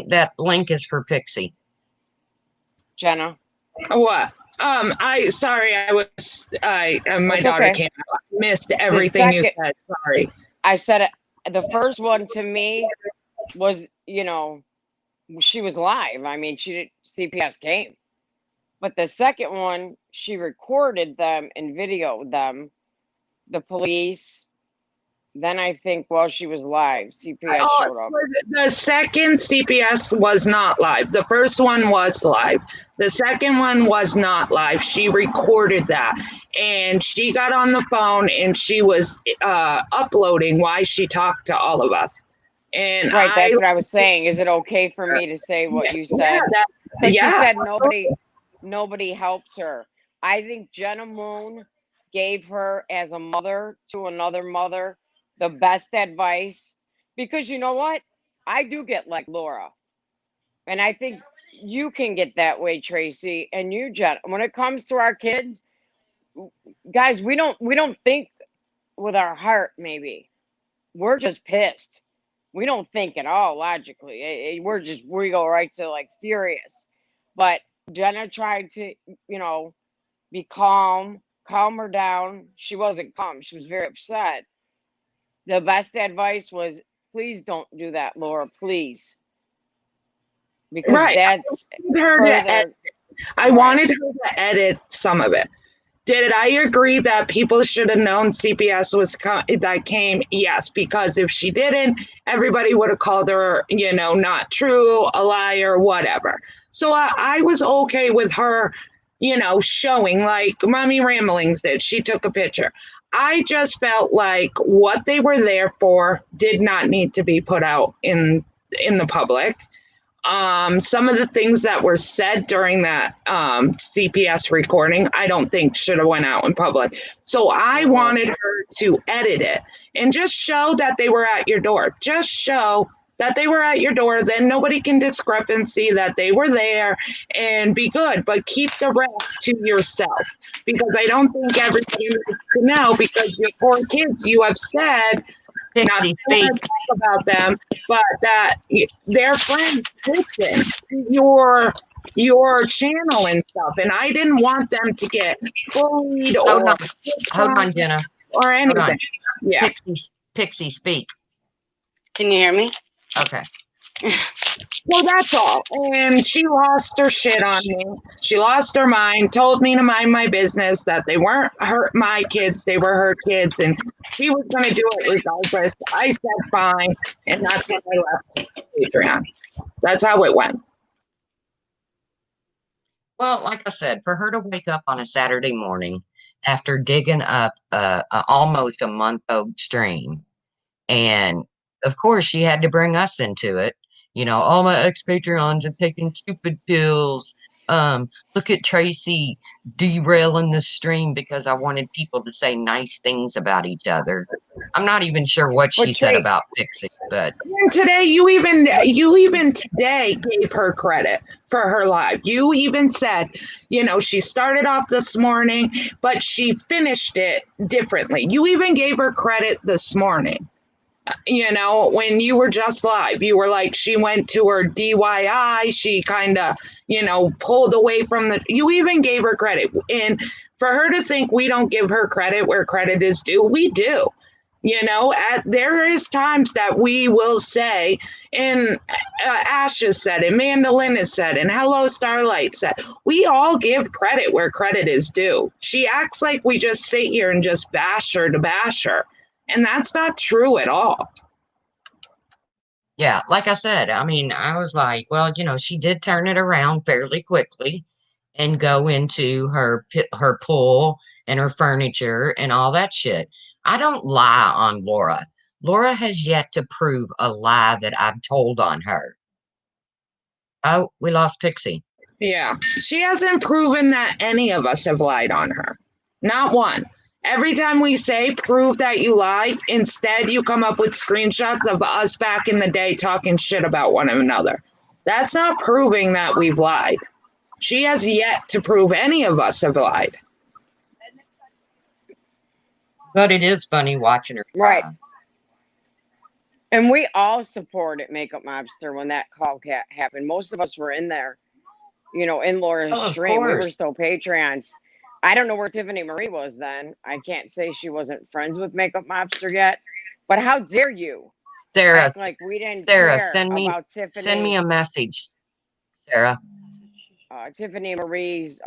that link is for Pixie. Jenna? What? I sorry, my It's daughter okay. came out. I missed The everything you second, said. Sorry. I said it, the first one to me was, she was live. I mean, she did, CPS came. But the second one, she recorded them and videoed them, the police. Then I think while she was live, CPS Oh, showed up. the second CPS was not live. The first one was live. The second one was not live. She recorded that and she got on the phone and she was uploading why she talked to all of us. And Right, that's what I was saying. Is it okay for me to say what you yeah, said? Because she yeah. said nobody helped her. I think Jenna Moon gave her as a mother to another mother the best advice. Because you know what? I do get like Laura. And I think you can get that way, Tracy, and you, Jen. When it comes to our kids, guys, we don't think with our heart, maybe. we're just pissed. We don't think at all logically. We go right to like furious. But Jenna tried to, you know, be calm her down. She wasn't calm. She was very upset. The best advice was, please don't do that, Laura, please. Because Right. that's I Right. wanted her to edit some of it. Did I agree that people should have known CPS was that came? Yes, because if she didn't, everybody would have called her, you know, not true, a liar, whatever. So I was okay with her, you know, showing like Mommy Ramblings did. She took a picture. I just felt like what they were there for did not need to be put out in the public. Some of the things that were said during that CPS recording, I don't think should have went out in public. So I wanted her to edit it and just show that they were at your door. Just show that they were at your door. Then nobody can discrepancy that they were there and be good. But keep the rest to yourself because I don't think everybody needs to know because your 4 kids, you have said not Pixie, to speak. talk about them, but that their friends listen to your channel and stuff. And I didn't want them to get bullied Hold or on. Hold on, Jenna. or Hold on. anything. Yeah. Pixie, speak. Can you hear me? Okay. Well, that's all. And she lost her shit on me. She lost her mind, told me to mind my business, that they weren't my kids, they were her kids, and she was going to do it regardless. I said fine, and that's when I left Patreon. That's how it went. Well, like I said, for her to wake up on a Saturday morning after digging up almost a month-old stream, and of course she had to bring us into it. You know, all my ex-Patreons are taking stupid pills. Look at Tracy derailing the stream because I wanted people to say nice things about each other. I'm not even sure what she said about Pixie, but and today you even today gave her credit for her live. You even said, you know, she started off this morning, but she finished it differently. You even gave her credit this morning. You know, when you were just live, you were like, she went to her DIY, she kind of, you know, pulled away from you even gave her credit. And for her to think we don't give her credit where credit is due, we do. You know, there is times that we will say, and Ash has said, and Mandolin has said, and Hello Starlight said, we all give credit where credit is due. She acts like we just sit here and just bash her to bash her. And that's not true at all. yeah, like I said, I mean, I was like, well, you know, she did turn it around fairly quickly and go into her pool and her furniture and all that shit. I don't lie on Laura. Laura has yet to prove a lie that I've told on her. Oh, we lost Pixie. Yeah, she hasn't proven that any of us have lied on her. Not one. Every time we say prove that you lied, instead you come up with screenshots of us back in the day talking shit about one another. That's not proving that we've lied. She has yet to prove any of us have lied. But it is funny watching her. Right. And we all supported Makeup Mobster when that call happened. Most of us were in there, you know, in Laura's stream. We were still Patreons. I don't know where Tiffany Marie was then. I can't say she wasn't friends with Makeup Mobster yet. But how dare you? Sarah, act like we didn't Sarah, care send me a message, Sarah. Tiffany Marie's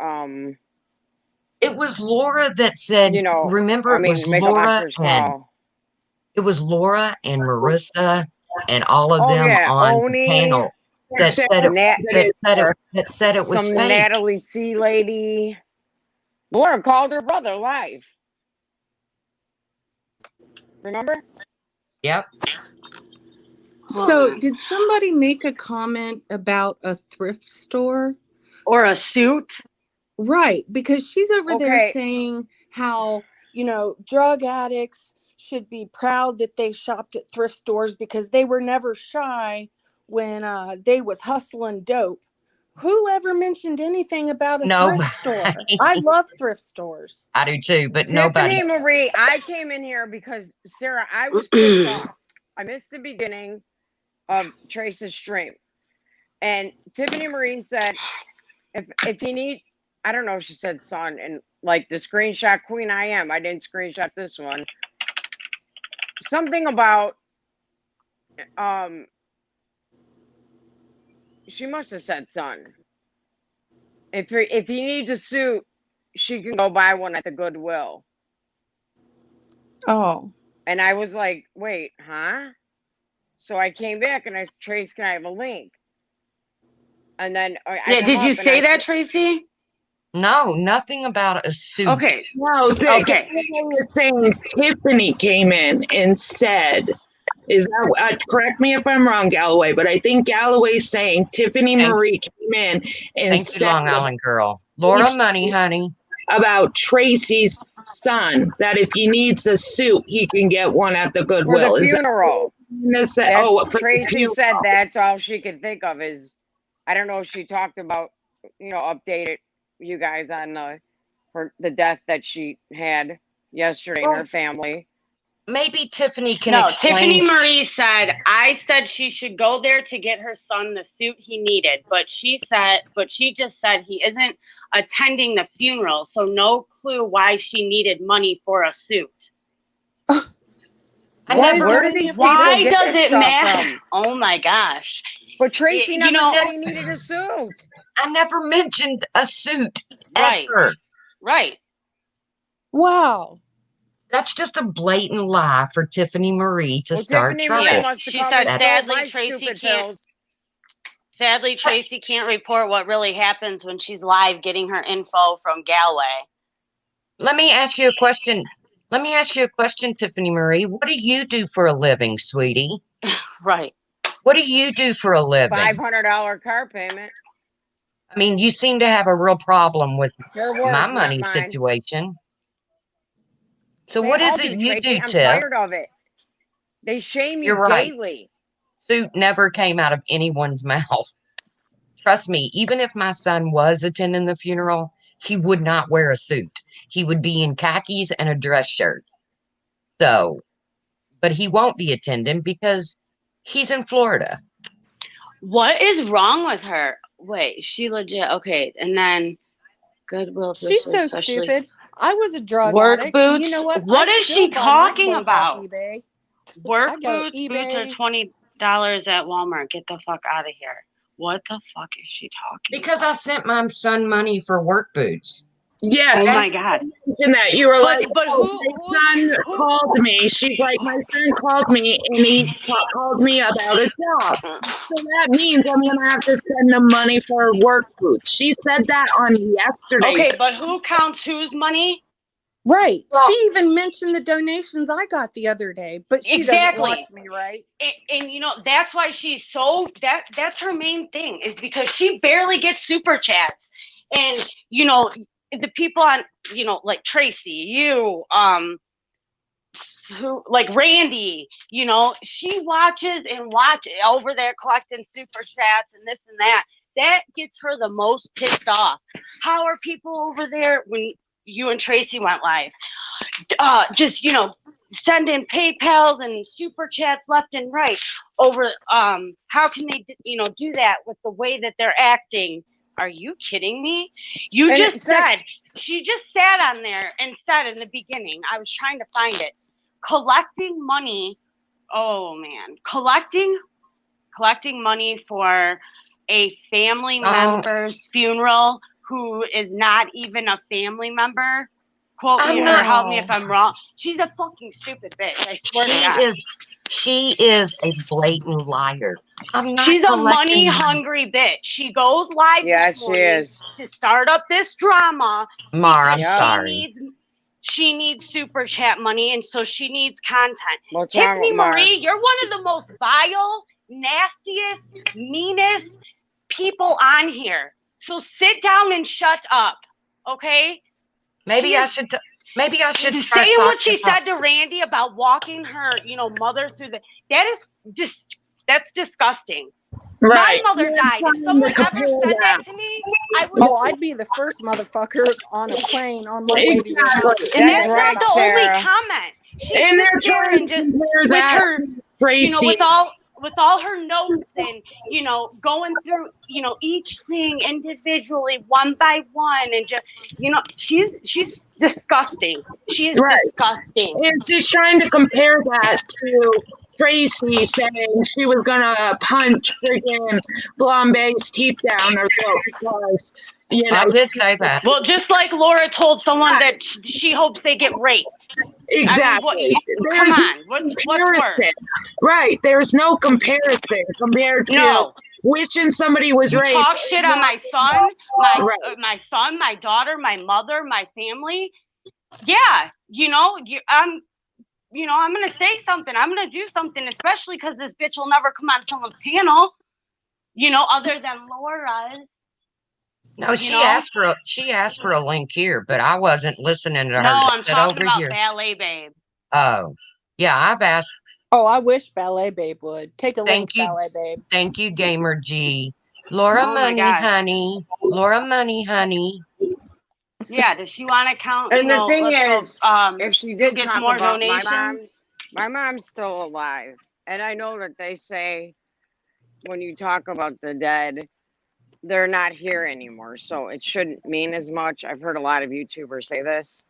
It was Laura that said, you know, remember, it was Laura and it was Laura and Marissa and all of them on Oni, the panel that said it was some fake. Natalie C lady. Laura called her brother live. Remember? Yep. So, did somebody make a comment about a thrift store? Or a suit? Right, because she's over there saying how, you know, drug addicts should be proud that they shopped at thrift stores because they were never shy when they was hustling dope. Whoever mentioned anything about a Nobody. thrift store? I love thrift stores. I do too, but nobody. Tiffany Marie, I came in here because Sarah, I was pissed off. I missed the beginning of Trace's stream. And Tiffany Marie said, if you need, I don't know if she said son, and like the screenshot queen I am. I didn't screenshot this one. Something about she must have said son. If he needs a suit, she can go buy one at the Goodwill. Oh. And I was like, wait, huh? So I came back and I said, Trace, can I have a link? And then Yeah, did you say that, Tracy? No, nothing about a suit. Okay. No, Okay. was saying Tiffany came in and said, is that correct me if I'm wrong, Galloway, but I think Galloway's saying Tiffany Marie came in and Thank said you, Long Island girl. Laura Money, honey. about Tracy's son, that if he needs a suit, he can get one at the for Goodwill. the funeral. Tracy said funeral. that's all she could think of is, I don't know if she talked about, updated you guys on the death that she had yesterday in her family. Maybe Tiffany can No, explain. Tiffany Marie said, I said she should go there to get her son the suit he needed, but she just said he isn't attending the funeral, so no clue why she needed money for a suit. Where do these people Why get does this it stuff matter? from? Oh my gosh. But Tracy You never know- said he needed a suit. I never mentioned a suit Right. ever. Right. Wow. That's just a blatant lie for Tiffany Marie to start Tiffany trouble. Marie Yeah. must have She come said, and sadly, sold my Tracy stupid can't- pills. Sadly, Tracy can't report what really happens when she's live getting her info from Galway. Let me ask you a question. Tiffany Marie. What do you do for a living, sweetie? Right. What do you do for a living? $500 car payment. I mean, you seem to have a real problem with Her words, my not money mine. situation. So They what all is it you Tracy. do, I'm Tiff? tired of it. They shame you You're right. daily. Suit never came out of anyone's mouth. Trust me, even if my son was attending the funeral, he would not wear a suit. He would be in khakis and a dress shirt. So, but he won't be attending because he's in Florida. What is wrong with her? Wait, she legit, okay, and then Goodwill. She's so especially stupid. I was a drug Work addict. and boots? You know what? What I is still she buy my talking clothes off about? eBay. Work I go boots. Boots are eBay. $20 at Walmart. Get the fuck out of here. What the fuck is she talking Because about? I sent my son money for work boots. Yes. Oh my God. In that you were like, But my son called me. She's like, my son called me and he called me about a job. So that means I'm gonna have to send them money for work boots. She said that on yesterday. Okay, but who counts whose money? Right. Well- She even mentioned the donations I got the other day, but she Exactly. doesn't watch me, right? And that's why she's so that's her main thing, is because she barely gets super chats. And the people on like Tracy, you who like Randy, she watches over there collecting super chats and this and that. That gets her the most pissed off. How are people over there when you and Tracy went live? Just sending PayPals and super chats left and right over. How can they do that with the way that they're acting? Are you kidding me? She just sat on there and said in the beginning, I was trying to find it, collecting money. Oh man, collecting money for a family member's funeral who is not even a family member. Quote me or help me if I'm wrong. She's a fucking stupid bitch. I swear to God. She is a blatant liar. She's a money hungry bitch. She goes live this morning to start up this drama. Mar, I'm sorry. She needs super chat money, and so she needs content. What's Tiffany wrong, Mar? Marie, you're one of the most vile, nastiest, meanest people on here. So sit down and shut up, okay? Maybe I should say what she said to Randy about walking her, mother through that's disgusting. Right. My mother died. If someone ever said that to me, I would. Oh, I'd be the first motherfucker on a plane on my way to your house. Exactly. And That's that's right, not the only Sarah. comment. She And they're sits there trying and to just compare with that her, to Tracy. with all her notes and going through each thing individually one by one and just she's disgusting. She is Right. disgusting. And she's trying to compare that to Tracy saying she was gonna punch freaking Blombay's teeth down her throat because I did say that. Well, just like Laura told someone that she hopes they get raped. exactly. Come on, what's worse? Right. There's no comparison compared to No. wishing somebody was You raped. talk shit on my son, Right. my son, my daughter, my mother, my family. Yeah, I'm gonna say something. I'm gonna do something, especially because this bitch will never come on someone's panel. Other than Laura's. No, she asked for a link here, but I wasn't listening to her. No, I'm Sit talking over about here. Ballet Babe. Oh, yeah, I've asked. Oh, I wish Ballet Babe would. Take a link, Thank you. Ballet Babe. Thank you, Gamer G. Laura Oh my Money, God. honey. Laura Money, honey. Yeah, does she want to count? And the thing is, if if she did gets talk more about donations? my mom's still alive. And I know that they say when you talk about the dead, they're not here anymore. So it shouldn't mean as much. I've heard a lot of YouTubers say this.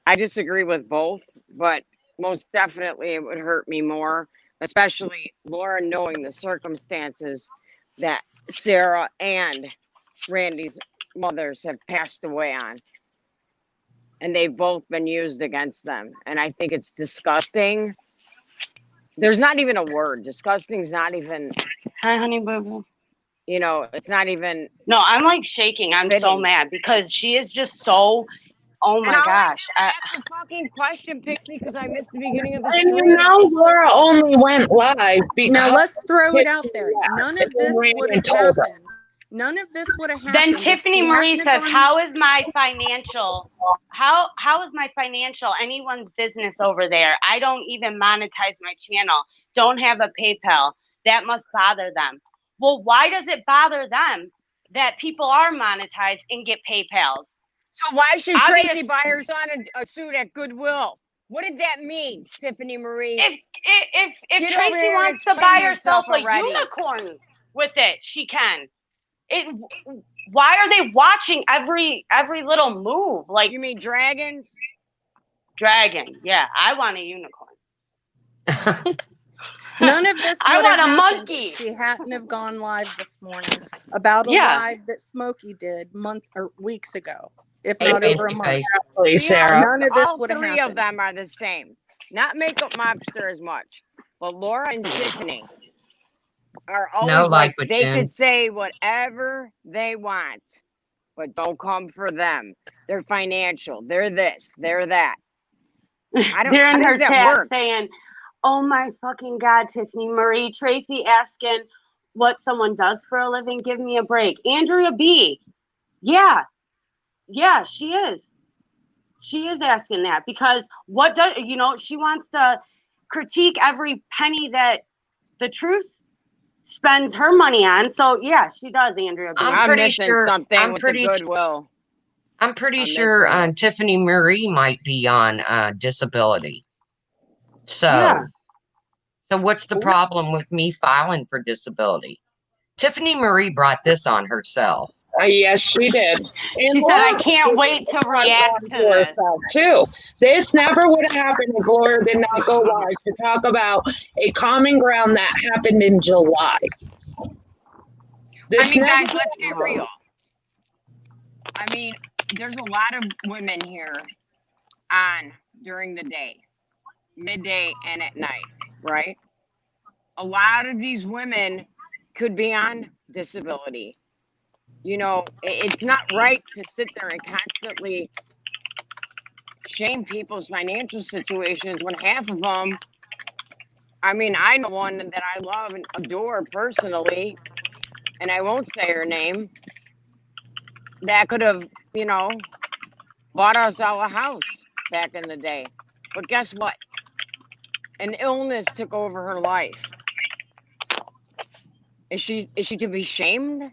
I disagree with both, but most definitely it would hurt me more, especially Laura knowing the circumstances that Sarah and Randy's mothers have passed away on. And they've both been used against them. And I think it's disgusting. There's not even a word. Disgusting's not even, Hi, honey boo boo. it's not even. No, I'm like shaking. I'm so fitting. mad because she is just so. Oh my And gosh. Ask the fucking question, Pixie, because I missed the beginning of the And stream. Laura only went live because Now let's throw it out there. None of this Ran would and have told her. happened. None of this would have Then happened. if Tiffany she Marie hadn't have says, gone- how is my financial? How is my financial anyone's business over there? I don't even monetize my channel. Don't have a PayPal. That must bother them. Well, why does it bother them that people are monetized and get PayPals? So why should Obvious- Tracy buy her son a suit at Goodwill? What did that mean, Tiffany Marie? If Get over Tracy here and wants to explain buy yourself herself a already. unicorn with it, she can. Why are they watching every little move? Like, You mean dragons? dragon? Yeah, I want a unicorn. None of this I would want have a happened monkey. if she hadn't have gone live this morning about a Yeah. live that Smokey did months or weeks ago, if not over a month. Exactly, Sarah. None of this All would have three happened. of them are the same. Not Makeup Mobster as much, but Laura and Tiffany are always like like what they Jen- could say whatever they want, but don't come for them. They're financial. They're this. They're that. They're in how her does that chat work? saying, "Oh my fucking God, Tiffany Marie, Tracy asking what someone does for a living. Give me a break." Andrea B. Yeah, she is. She is asking that because she wants to critique every penny that the truth spends her money on. So yeah, she does, Andrea B. I'm I'm pretty missing sure- something I'm with pretty the su- Goodwill. I'm pretty I'm sure missing it. Tiffany Marie might be on disability. So, Yeah. so what's the problem with me filing for disability? Tiffany Marie brought this on herself. Yes, she did. And She said, "I Laura can't wait to react to this." herself too. This never would have happened if Laura did not go live to talk about a common ground that happened in July. This I mean, never guys, let's get real. I mean, there's a lot of women here on during the day, midday, and at night, right? A lot of these women could be on disability. It's not right to sit there and constantly shame people's financial situations when half of them, I mean, I know one that I love and adore personally, and I won't say her name, that could have, bought us all a house back in the day. But guess what? An illness took over her life. Is she to be shamed?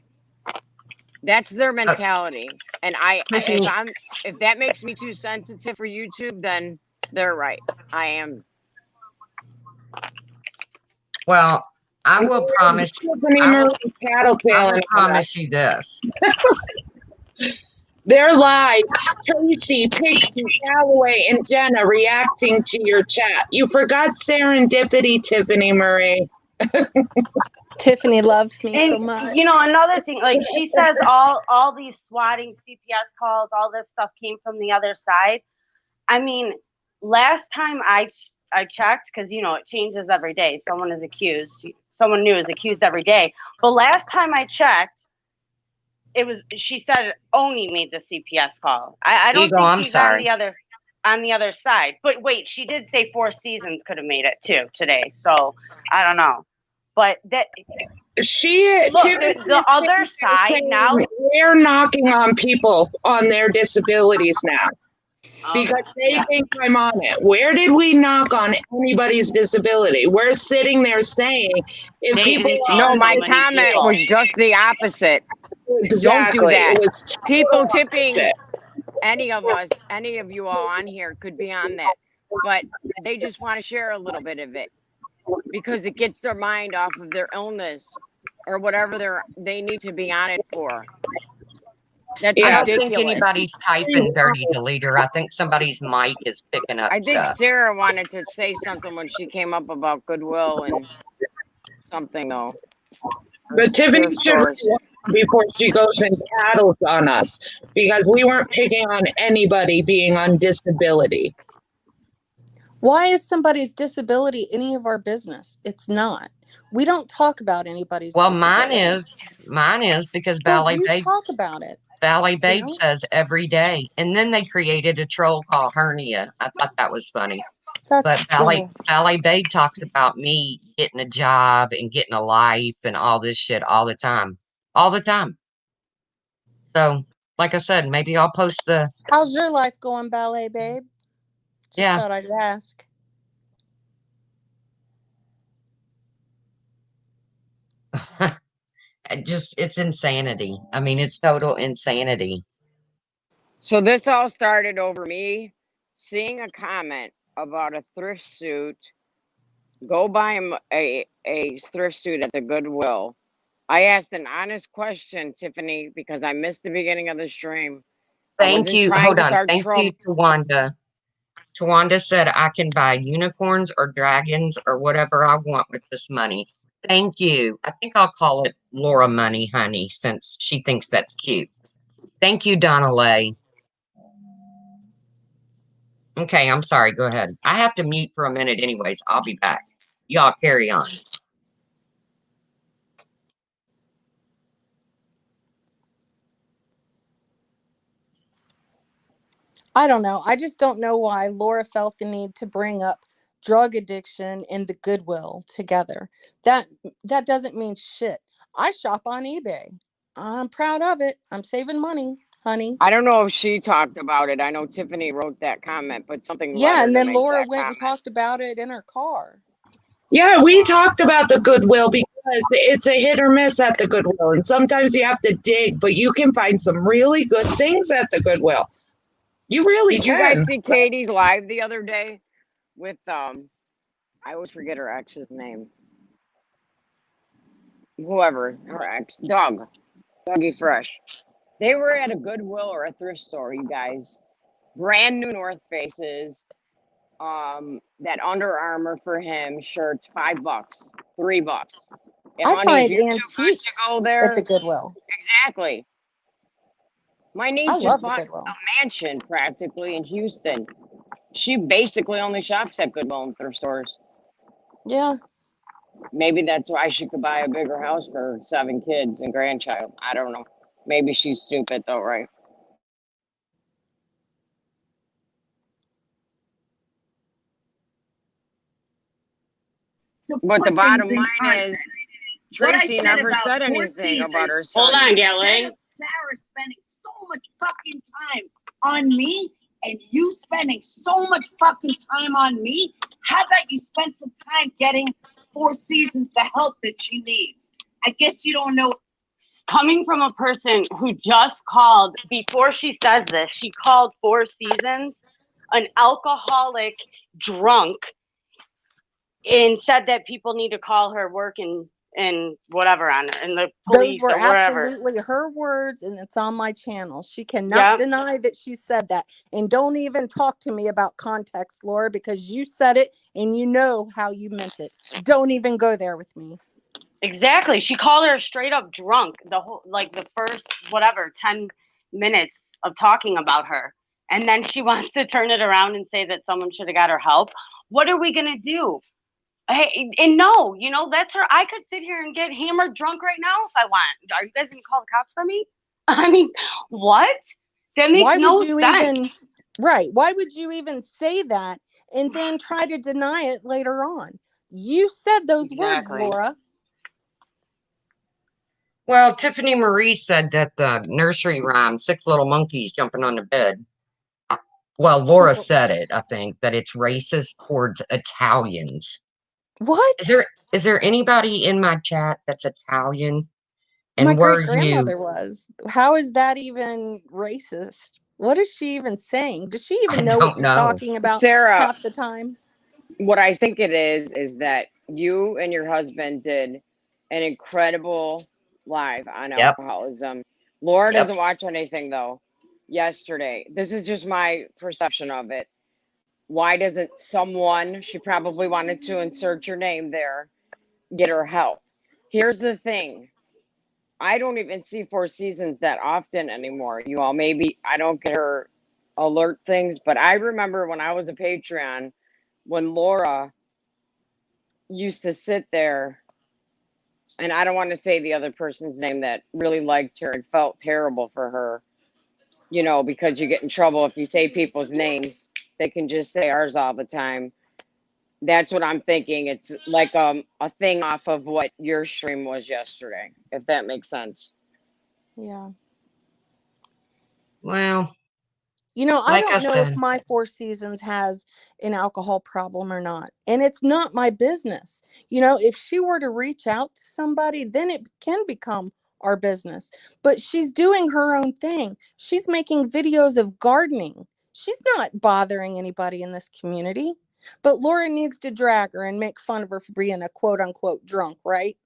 That's their mentality. And Tiffany, if that makes me too sensitive for YouTube, then they're right. I am. well, I will promise Tiffany I Marie will tattletaling on us. promise you this. They're live. Tracy, Pixie, Calloway, and Jenna reacting to your chat. You forgot serendipity, Tiffany Marie. Tiffany loves me so And much. you know, another thing, like she says, all these swatting CPS calls, all this stuff came from the other side. I mean, last time I checked, because you know it changes every day. Someone new is accused every day. But last time I checked, she said Oni made the CPS call. I don't Eagle, think I'm she's sorry. on the other side. But wait, she did say Four Seasons could have made it too today. So I don't know. But that the other side now, they're knocking on people on their disabilities now because they think I'm on it. Where did we knock on anybody's disability? We're sitting there saying if people No, my comment was just the opposite. Exactly. Don't do that. It was People tipping any of you all on here could be on that, but they just want to share a little bit of it because it gets their mind off of their illness or whatever they need to be on it for. That's I ridiculous. don't think anybody's typing dirty deleter. I think somebody's mic is picking up I think stuff. Sarah wanted to say something when she came up about Goodwill and something though. But Tiffany should before she goes and tattles on us because we weren't picking on anybody being on disability. Why is somebody's disability any of our business? It's not. We don't talk about anybody's disability. Mine is because Ballet Babe talk about it. Ballet Babe says every day. And then they created a troll called Hernia. I thought that was funny. But Ballet Babe talks about me getting a job and getting a life and all this shit all the time. All the time. So, like I said, maybe I'll post the... How's your life going, Ballet Babe? Just thought I'd ask. It's insanity. I mean, it's total insanity. So this all started over me seeing a comment about a thrift suit. Go buy a thrift suit at the Goodwill. I asked an honest question, Tiffany, because I missed the beginning of the stream. Thank you. Hold on. Thank you, Tawanda. Tawanda said I can buy unicorns or dragons or whatever I want with this money. Thank you. I think I'll call it Laura Money, honey, since she thinks that's cute. Thank you, Donna Lay. Okay, I'm sorry. Go ahead. I have to mute for a minute anyways. I'll be back. Y'all carry on. I don't know. I just don't know why Laura felt the need to bring up drug addiction and the Goodwill together. That doesn't mean shit. I shop on eBay. I'm proud of it. I'm saving money, honey. I don't know if she talked about it. I know Tiffany wrote that comment, but something. Yeah, and then Laura went and talked about it in her car. Yeah, we talked about the Goodwill because it's a hit or miss at the Goodwill. And sometimes you have to dig, but you can find some really good things at the Goodwill. You really Did you guys see Katie's live the other day with I always forget her ex's name. Whoever her ex, Dougie Fresh. They were at a Goodwill or a thrift store, you guys. Brand new North Faces. That Under Armour for him shirts, $5, $3. I find antiques at the Goodwill. Exactly. My niece just bought a mansion practically in Houston. She basically only shops at Goodwill and thrift stores. Yeah. Maybe that's why she could buy a bigger house for 7 kids and grandchild. I don't know. Maybe she's stupid though, right? But the bottom line is, Tracy never said anything about her son. Hold on, Galen. Sarah spending so much fucking time on me, and you spending so much fucking time on me. How about you spend some time getting Four Seasons the help that she needs? I guess you don't know. Coming from a person who just called, before she says this, she called Four Seasons an alcoholic drunk and said that people need to call her work and whatever on her, and the police Those were or wherever. absolutely her words, and it's on my channel. She cannot Yep. deny that she said that. And don't even talk to me about context, Laura, because you said it and you know how you meant it. Don't even go there with me. Exactly. She called her straight up drunk the whole, like the first, whatever, 10 minutes of talking about her. And then she wants to turn it around and say that someone should have got her help. What are we going to do? Hey, and no, you know, that's her. I could sit here and get hammered drunk right now if I want. Are you guys going to call the cops on me? I mean, what? That makes Why no would you sense. even, right? Why would you even say that and then try to deny it later on? You said those words, Exactly. Laura. Well, Tiffany Marie said that the nursery rhyme, Six Little Monkeys Jumping on the Bed. Well, Laura said it, I think, that it's racist towards Italians. What? Is there anybody in my chat that's Italian? And My were great grandmother was. How is that even racist? What is she even saying? Does she even I know what don't she's know. talking about Sarah, half the time? what I think it is that you and your husband did an incredible live on Yep. alcoholism. Laura Yep. doesn't watch anything though. Yesterday, this is just my perception of it. Why doesn't someone, she probably wanted to insert your name there, get her help? Here's the thing. I don't even see Four Seasons that often anymore. You all, maybe I don't get her alert things, but I remember when I was a Patreon, when Laura used to sit there, and I don't want to say the other person's name that really liked her and felt terrible for her, you know, because you get in trouble if you say people's names. They can just say ours all the time. That's what I'm thinking. It's like a thing off of what your stream was yesterday, if that makes sense. Yeah. Well, You know, I like I don't know if said, my Four Seasons has an alcohol problem or not. And it's not my business. You know, if she were to reach out to somebody, then it can become our business. But she's doing her own thing. She's making videos of gardening. She's not bothering anybody in this community. But Laura needs to drag her and make fun of her for being a quote unquote drunk, right?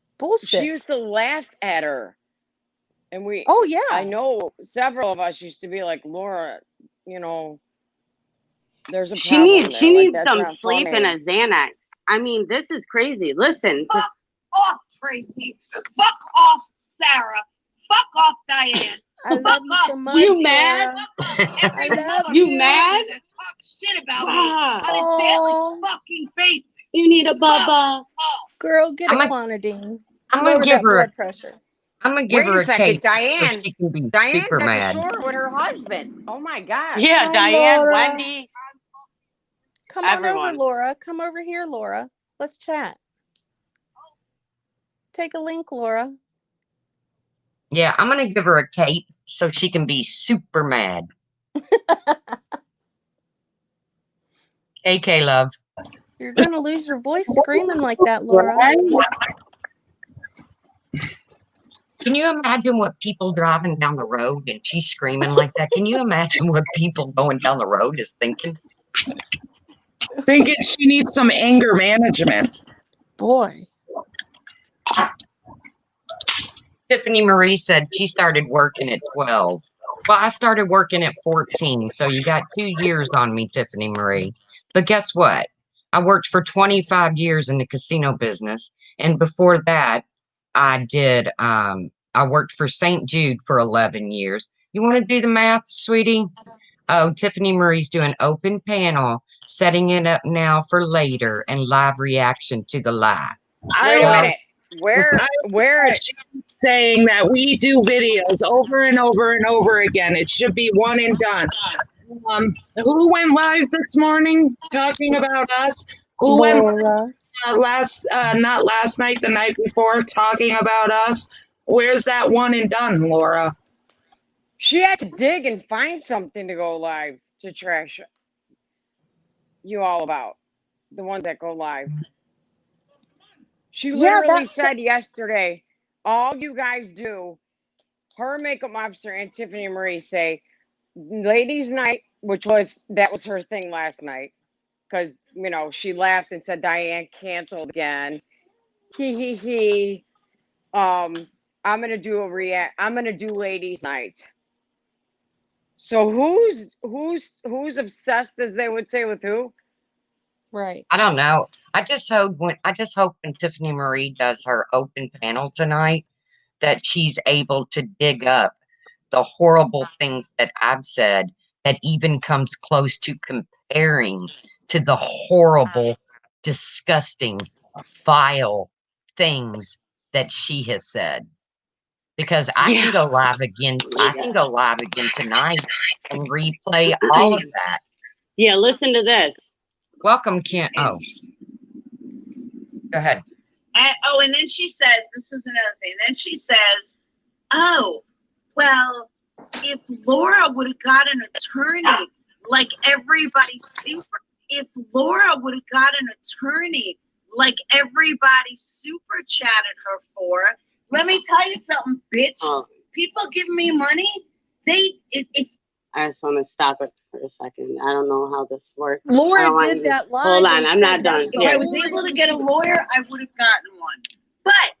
She Bullshit. used to laugh at her. And Oh, I yeah. know several of us used to be like, Laura, you know, there's a She problem needs there. she Like, needs that's some not sleep and a funny. Xanax. I mean, this is crazy. Listen, Fuck off, Tracy. Fuck off, Sarah. Fuck off, Diane. I love you so much, you mad? Laura. Every I love motherfucker You you. mad? that talks shit about me Ah, on a Oh. daily fucking basis. you need a bubba. Girl, get a I'm Clonidine. gonna Lower give that her blood pressure. I'm gonna give Wait her a a second, cape so Diane. she can be Diane's super at the mad. shore with her husband. Oh my God. Yeah, Hi, Diane, Laura. Wendy, Come on over, everyone. Laura. Come over here, Laura. Let's chat. Take a link, Laura. Yeah, I'm gonna give her a cape so she can be super mad. AK love. You're going to lose your voice screaming like that, Laura. Can you imagine what people driving down the road and she's screaming like that? Can you imagine what people going down the road is thinking? Thinking she needs some anger management. Boy. Tiffany Marie said she started working at 12. Well, I started working at 14, so you got 2 years on me, Tiffany Marie. But guess what? I worked for 25 years in the casino business, and before that, I worked for St. Jude for 11 years. You want to do the math, sweetie? Oh, Tiffany Marie's doing open panel, setting it up now for later, and live reaction to the live. Wait a Well, minute. Where? She's saying that we do videos over and over and over again. It should be one and done. Who went live this morning talking about us? Who went Laura. not last night, the night before, talking about us? Where's that one and done, Laura? She had to dig and find something to go live to trash you all about. The ones that go live. She Yeah, literally that's said yesterday, all you guys do, her makeup officer and Tiffany Marie say, ladies' night, that was her thing last night. Because, she laughed and said Diane canceled again. He. I'm gonna do I'm gonna do ladies' night. So who's obsessed, as they would say, with who? right. I don't know. I just hope when Tiffany Marie does her open panel tonight that she's able to dig up the horrible things that I've said that even comes close to comparing to the horrible, disgusting, vile things that she has said. Because I can Yeah. go live again. I can go live again tonight and replay all of that. Yeah, listen to this. Welcome, Kent. Oh, go ahead. And then she says, this was another thing. Then she says, oh, well, if Laura would have got an attorney like everybody if Laura would have got an attorney like everybody super chatted her for, let me tell you something, bitch. Oh, People give me money. If I just want to stop it for a second. I don't know how this works. I Laura don't want did you- that live. Hold on, and I'm not said done. that's the I Here. was whole able to reason get a she- lawyer, I would have gotten one. But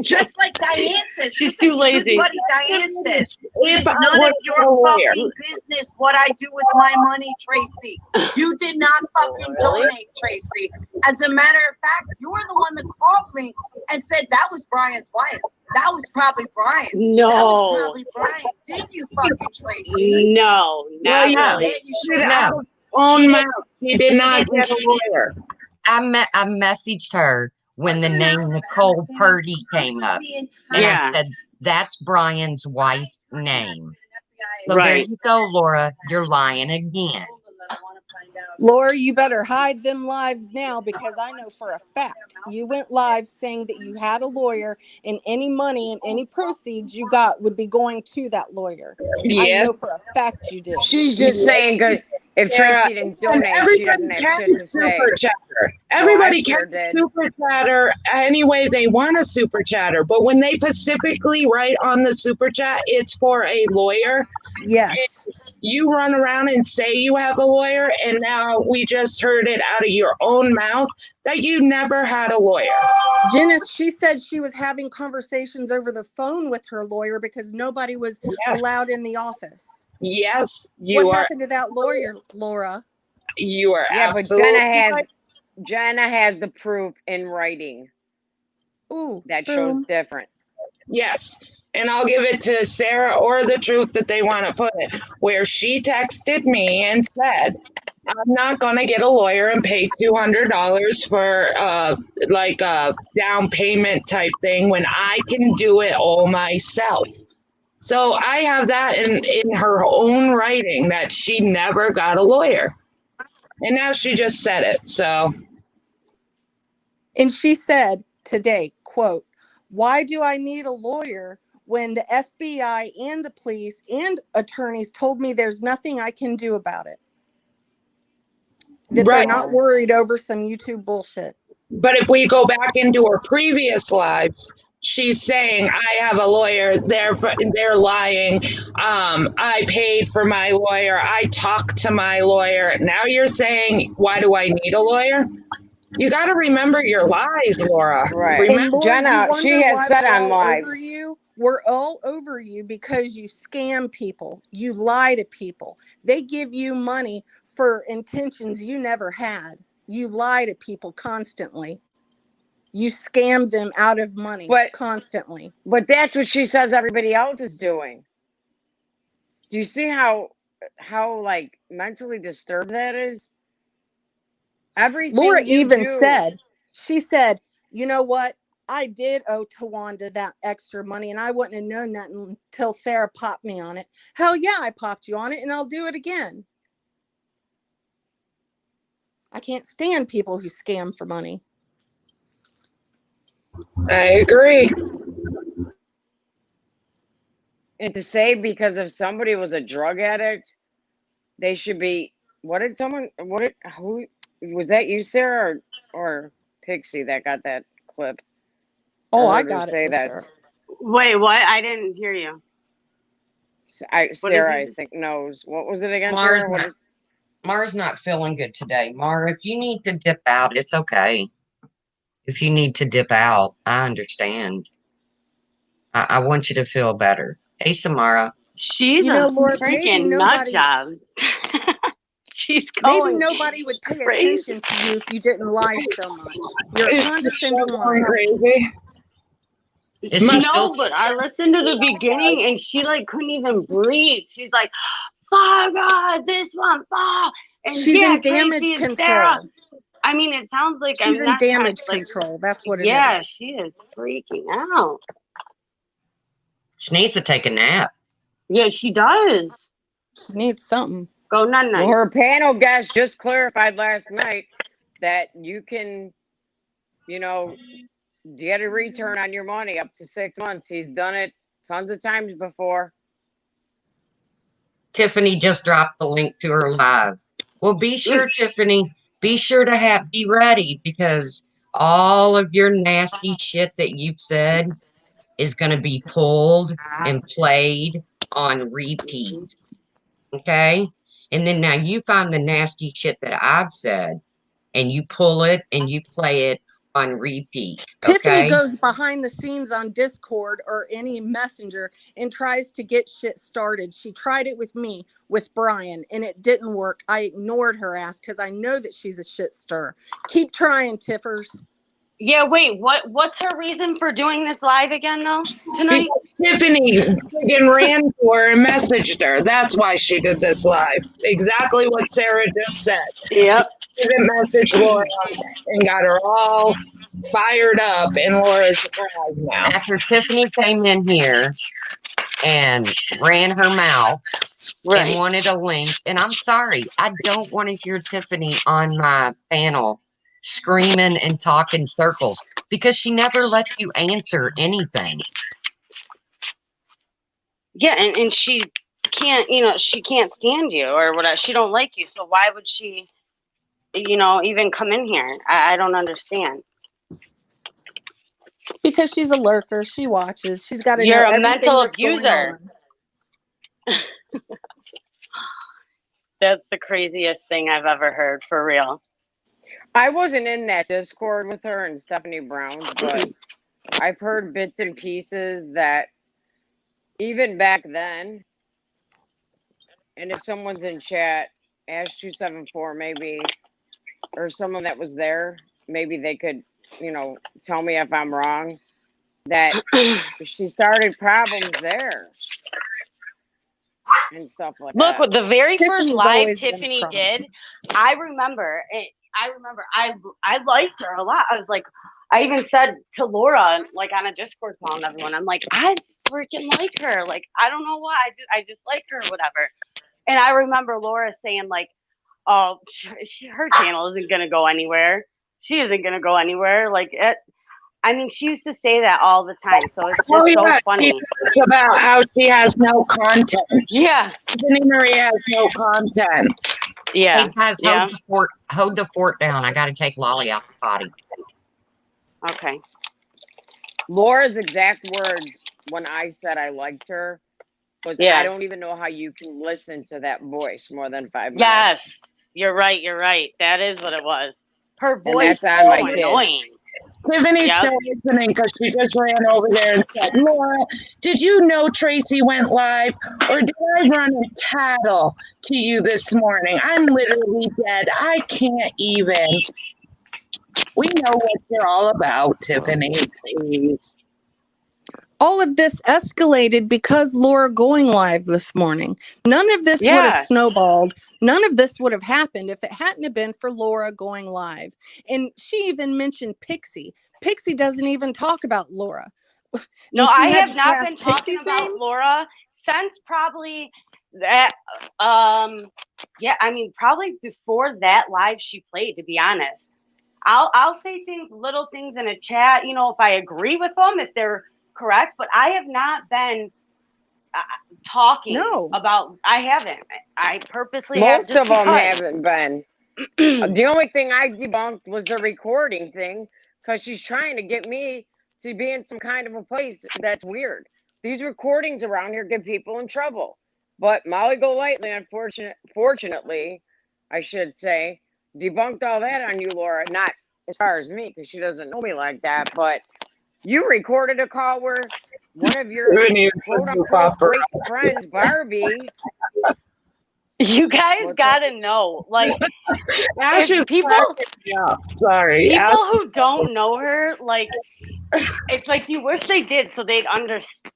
just like Diane says, She's just like too lazy. Good buddy Diane says, it If is I none was of a your lawyer. fucking business what I do with my money, Tracy. You did not fucking donate, Tracy. As a matter of fact, you were the one that called me and said that was Brian's wife. That was probably Brian. That was No. probably Brian. Did you fucking Tracy? No, not yeah. really. Yeah, you Did should it No. out of own She mouth. She did she not didn't. get a lawyer. I messaged her when the name Nicole Purdy came up, and Yeah. I said, "That's Brian's wife's name." So there Right. you go, Laura. You're lying again. Laura, you better hide them lives now, because I know for a fact you went live saying that you had a lawyer and any money and any proceeds you got would be going to that lawyer. I Yes. know for a fact you did. She's just saying, good. If Sarah, Tracy didn't and donate, she doesn't everybody have can shit to say. super chatter. Everybody sure can did. super chatter any way they want to super chatter. But when they specifically write on the super chat, it's for a lawyer. Yes. You run around and say you have a lawyer, and now we just heard it out of your own mouth that you never had a lawyer. Janice, she said she was having conversations over the phone with her lawyer because nobody was Yes, allowed in the office. yes, What happened to that lawyer, Laura? you are Yeah, but absolutely Jenna has the proof in writing Ooh, that shows boom. different. Yes. And I'll give it to Sarah or the truth that they want to put it, where she texted me and said, I'm not going to get a lawyer and pay $200 for like a down payment type thing when I can do it all myself. So I have that in her own writing that she never got a lawyer. And now she just said it. So And she said today, quote, why do I need a lawyer when the FBI and the police and attorneys told me there's nothing I can do about it? That they're right. not worried over some YouTube bullshit. But if we go back into her previous lives, she's saying, I have a lawyer, they're lying. I paid for my lawyer. I talked to my lawyer. Now you're saying, why do I need a lawyer? You got to remember your lies, Laura. Right. And Laura, Jenna, you she wonder has why said we're on all live. over you? We're all over you because you scam people. You lie to people. They give you money for intentions you never had. You lie to people constantly. You scam them out of money constantly. But that's what she says everybody else is doing. Do you see how like mentally disturbed that is? Everything Laura you even do. said, she said, you know what? I did owe Tawanda that extra money, and I wouldn't have known that until Sarah popped me on it. Hell yeah, I popped you on it, and I'll do it again. I can't stand people who scam for money. I agree. And to say because if somebody was a drug addict, they should be. Who was that? You, Sarah, or Pixie that got that clip. Oh, I heard her got it say for that. sure. Wait, what? I didn't hear you. Sarah, you- I think, knows. What was it again, Mars Sarah? not, Mars not feeling good today. Mar, if you need to dip out, it's okay. If you need to dip out, I understand. I want you to feel better. Hey, Samara. She's You a know, Laura, maybe freaking nut nobody, job. She's maybe going nobody would pay crazy. attention to you if you didn't lie so much. You're a Is she condescending still going liar. crazy? Is she No, still? but I listened to the beginning and she like couldn't even breathe. She's like, "Oh God, this one, oh." And She's yeah, in damage Tracy and Sarah. control. I mean, it sounds like She's I'm in not trying damage to, like, control. That's what it yeah, is. she is freaking out. She needs to take a nap. Yeah, she does. She needs something. Go night Well, night. her panel guest just clarified last night that you can, you know, get a return on your money up to 6 months. He's done it tons of times before. Tiffany just dropped the link to her live. Well, be sure, Tiffany, be sure to be ready because all of your nasty shit that you've said is going to be pulled and played on repeat. Okay? And then now you find the nasty shit that I've said and you pull it and you play it on repeat. Tiffany Okay? goes behind the scenes on Discord or any messenger and tries to get shit started. She tried it with me, with Brian, and it didn't work. I ignored her ass because I know that she's a shit stir. Keep trying, Tiffers. Yeah, wait, what's her reason for doing this live again though tonight? Because Tiffany friggin' ran to her and messaged her. That's why she did this live. Exactly what Sarah just said. Yep. She didn't message Laura and got her all fired up, and Laura's surprised now. After Tiffany came in here and ran her mouth and wanted a link, and I'm sorry, I don't want to hear Tiffany on my panel screaming and talking circles because she never lets you answer anything. Yeah, and she can't, she can't stand you or whatever. She don't like you, so why would she, even come in here? I don't understand. Because she's a lurker. She watches. She's got to know You're a everything mental that's going abuser. on. That's the craziest thing I've ever heard, for real. I wasn't in that Discord with her and Stephanie Brown, but I've heard bits and pieces that even back then, and if someone's in chat, Ash274 maybe, or someone that was there, maybe they could, tell me if I'm wrong, that she started problems there and stuff like Look, that. with the very first Tiffany's live always been a Tiffany problem. did, I remember I liked her a lot. I was like, I even said to Laura, like on a Discord call and everyone, I'm like, I freaking like her. Like, I don't know why. I just like her or whatever. And I remember Laura saying like, oh, her channel isn't going to go anywhere. She isn't going to go anywhere. Like, she used to say that all the time. So it's just so funny. She talks about how she has no content. Yeah. Tiffany Marie has no content. Yeah. Hey guys, Yeah. hold the fort down. I got to take Lolly out the potty. Okay. Laura's exact words when I said I liked her was, Yeah. I don't even know how you can listen to that voice more than 5 minutes. Yes. You're right. That is what it was. Her And voice is that's on so my kids. annoying. Tiffany's Yep. still listening because she just ran over there and said, Laura, did you know Tracy went live? Or did I run a tattle to you this morning? I'm literally dead. I can't even. We know what you're all about, Tiffany, please. All of this escalated because Laura going live this morning. None of this would have Yeah. snowballed. None of this would have happened if it hadn't have been for Laura going live. And she even mentioned Pixie. Pixie doesn't even talk about Laura. No, She I had have to not cast been talking Pixie's about name? Laura since probably that. Probably before that live she played. To be honest, I'll say little things in a chat. If I agree with them, if they're correct, but I have not been talking No. about. I haven't. I purposely Most have. of them haven't been. The only thing I debunked was the recording thing because she's trying to get me to be in some kind of a place that's weird. These recordings around here get people in trouble. But Molly Golightly, fortunately, I should say, debunked all that on you, Laura. Not as far as me, because she doesn't know me like that, but you recorded a call where one of your Even you quote you unquote buffer. great friends, Barbie. You guys What's gotta know, like, Ash is if people cracking me up. Sorry. Ash, people who don't know her, like, it's like you wish they did so they'd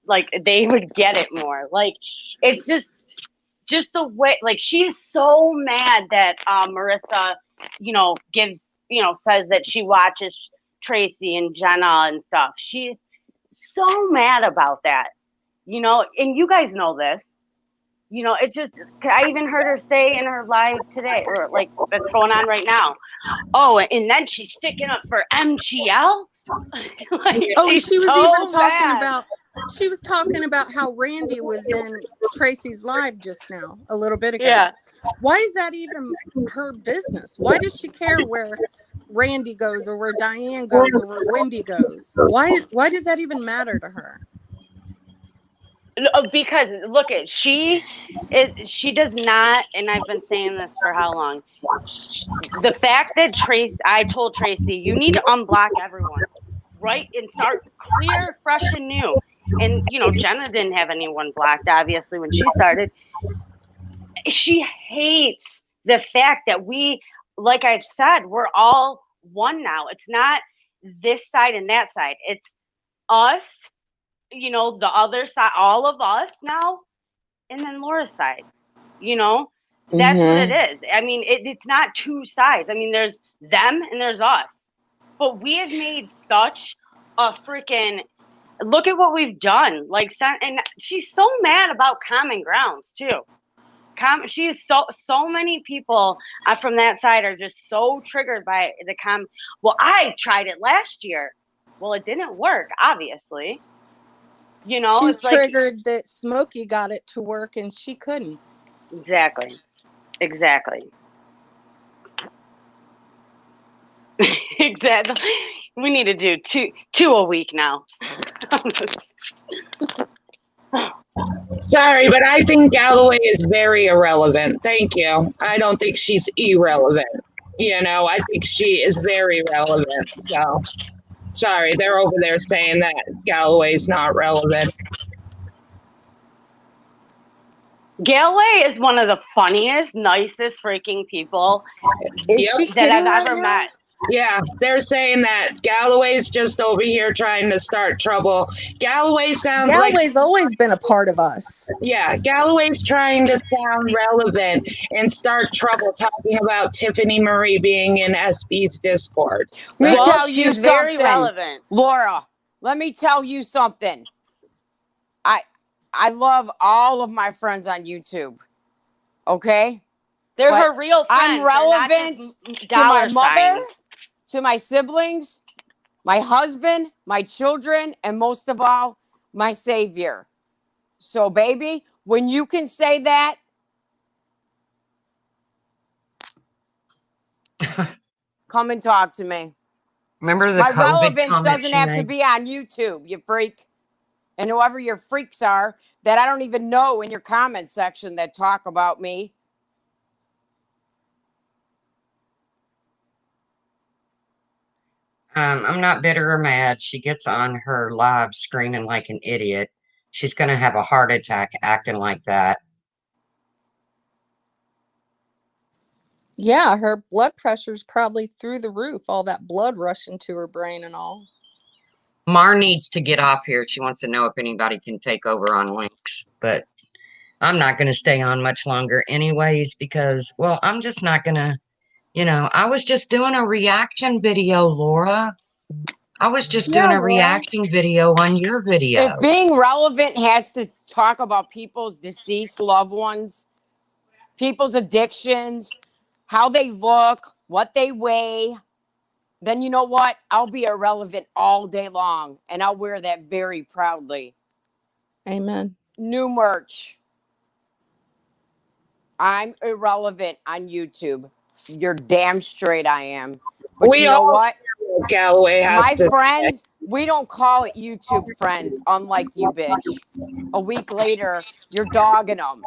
like they would get it more. Like, it's just the way, like, she's so mad that Marissa, gives, says that she watches Tracy and Jenna and stuff. She's so mad about that, and you guys know this. It just, I even heard her say in her live today, or like that's going on right now. Oh, and then she's sticking up for MGL. Like, Oh, she's she was so even talking mad. about she was talking about how Randy was in Tracy's live just now, a little bit ago. Yeah. Why is that even her business? Why does she care where Randy goes or where Diane goes or where Wendy goes? Why does that even matter to her? Because look, she does not, and I've been saying this for how long. The fact that I told Tracy, you need to unblock everyone, right, and start clear, fresh, and new. And Jenna didn't have anyone blocked, obviously, when she started. She hates the fact that we, like I've said, we're all one now. It's not this side and that side. It's us, the other side, all of us now, and then Laura's side. That's what it is. I mean, it's not two sides. I mean, there's them and there's us. But we have made such a freaking, look at what we've done. Like, and she's so mad about Common Grounds too. She's so many people from that side are just so triggered by the Well, I tried it last year. Well, it didn't work, obviously. She's it's like, triggered that Smokey got it to work and she couldn't. Exactly. Exactly. We need to do two a week now. sorry, but I think Galloway is very irrelevant. Thank you. I don't think she's irrelevant. I think she is very relevant. So, sorry, they're over there saying that Galloway's not relevant. Galloway is one of the funniest, nicest freaking people Is she that kidding I've right ever now? met. Yeah, they're saying that Galloway's just over here trying to start trouble. Galloway sounds Galloway's always been a part of us. Yeah, Galloway's trying to sound relevant and start trouble talking about Tiffany Marie being in SB's Discord. Let me Well, tell you she's very something, relevant. Laura. Let me tell you something. I love all of my friends on YouTube. Okay? They're But her real friends. I'm relevant to my mother, signs. to my siblings, my husband, my children, and most of all, my savior. So, baby, when you can say that, come and talk to me. Remember the My COVID relevance comment doesn't she have to made? be on YouTube, you freak. And whoever your freaks are that I don't even know in your comment section that talk about me. I'm not bitter or mad. She gets on her live screaming like an idiot. She's going to have a heart attack acting like that. Yeah, her blood pressure's probably through the roof, all that blood rushing to her brain and all. Mar needs to get off here. She wants to know if anybody can take over on links, but I'm not going to stay on much longer anyways because, well, I'm just not going to, I was just doing a reaction video, Laura. I was just doing a reaction video on your video. If being relevant has to talk about people's deceased loved ones, people's addictions, how they look, what they weigh, then you know what? I'll be irrelevant all day long, and I'll wear that very proudly. Amen. New merch. I'm irrelevant on YouTube. You're damn straight I am. But We you know all what? Galloway has My to. friends, we don't call it YouTube friends, unlike you, bitch. A week later, you're dogging them.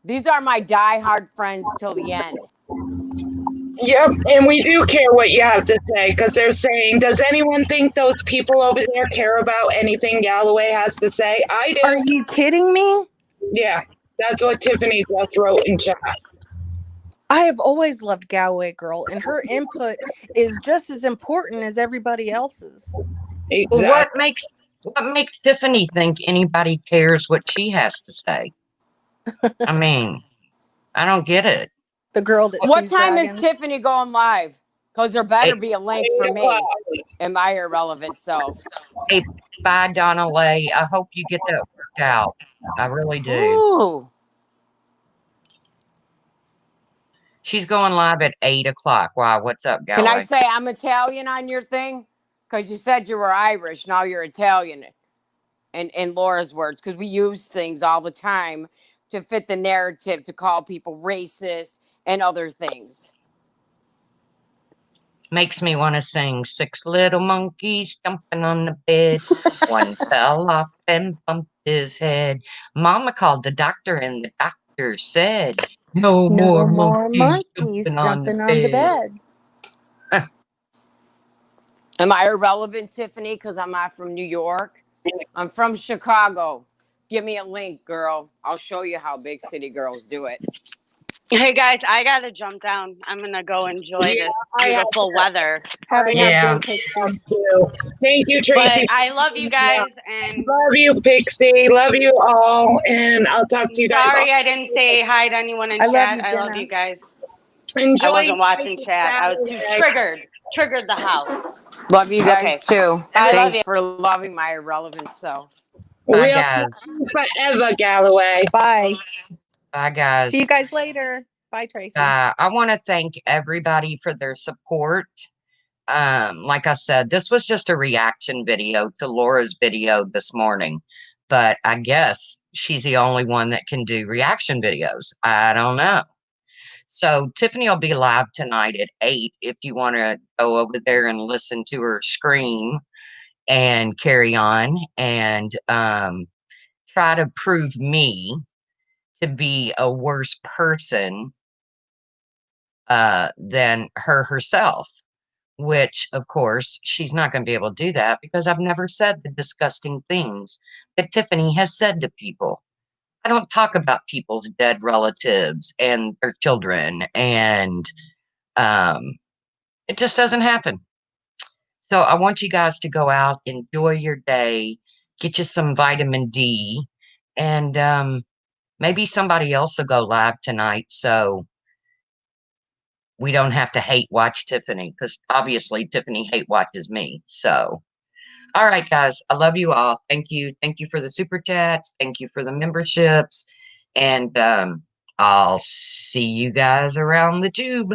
These are my diehard friends till the end. Yep, and we do care what you have to say because they're saying, does anyone think those people over there care about anything Galloway has to say? I Are do. you kidding me? Yeah, that's what Tiffany just wrote in chat. I have always loved Galway Girl, and her input is just as important as everybody else's. Well, Exactly. what makes Tiffany think anybody cares what she has to say? I mean, I don't get it. The girl that What sees time is dragons. Tiffany going live? Because there better be a link for 8 o'clock. me and my irrelevant self. Hey, bye, Donna Lay. I hope you get that worked out. I really do. Ooh. She's going live at 8 o'clock. Wow, what's up, Can I Galloway? say I'm Italian on your thing? Because you said you were Irish. Now you're Italian. In Laura's words, because we use things all the time to fit the narrative to call people racist and other things. Makes me want to sing 6 little monkeys jumping on the bed. One fell off and bumped his head. Mama called the doctor and the doctor said, no No more more monkeys monkeys jumping jumping on the bed. bed. Am I irrelevant, Tiffany? Because I'm not from New York. I'm from Chicago. Give me a link, girl. I'll show you how big city girls do it. Hey guys, I gotta jump down. I'm gonna go enjoy Yeah, this I have beautiful weather. Have a Yeah. good day, Pixie. to. Thank you, But Tracy. I love you guys, and Love you, Pixie. Love you all. And I'll talk to you guys. sorry I didn't say hi to anyone in I love chat. you, I love Jenna. you guys. Enjoy. I wasn't watching your chat. I was too Saturday. triggered the house. Love you guys Okay. too. Bye. Love Thanks you. for loving my irrelevant self. Bye, We'll guys. love you forever, Galloway. Bye. Bye, guys. See you guys later. Bye, Tracy. I want to thank everybody for their support. Like I said, this was just a reaction video to Laura's video this morning, but I guess she's the only one that can do reaction videos. I don't know. So Tiffany will be live tonight at 8 if you want to go over there and listen to her scream and carry on and try to prove me to be a worse person than her herself, which of course she's not going to be able to do that because I've never said the disgusting things that Tiffany has said to people. I don't talk about people's dead relatives and their children, and it just doesn't happen. So I want you guys to go out, enjoy your day, get you some vitamin D, and maybe somebody else will go live tonight so we don't have to hate watch Tiffany, because obviously Tiffany hate watches me. So, all right, guys, I love you all. Thank you. Thank you for the super chats. Thank you for the memberships. And I'll see you guys around the tube.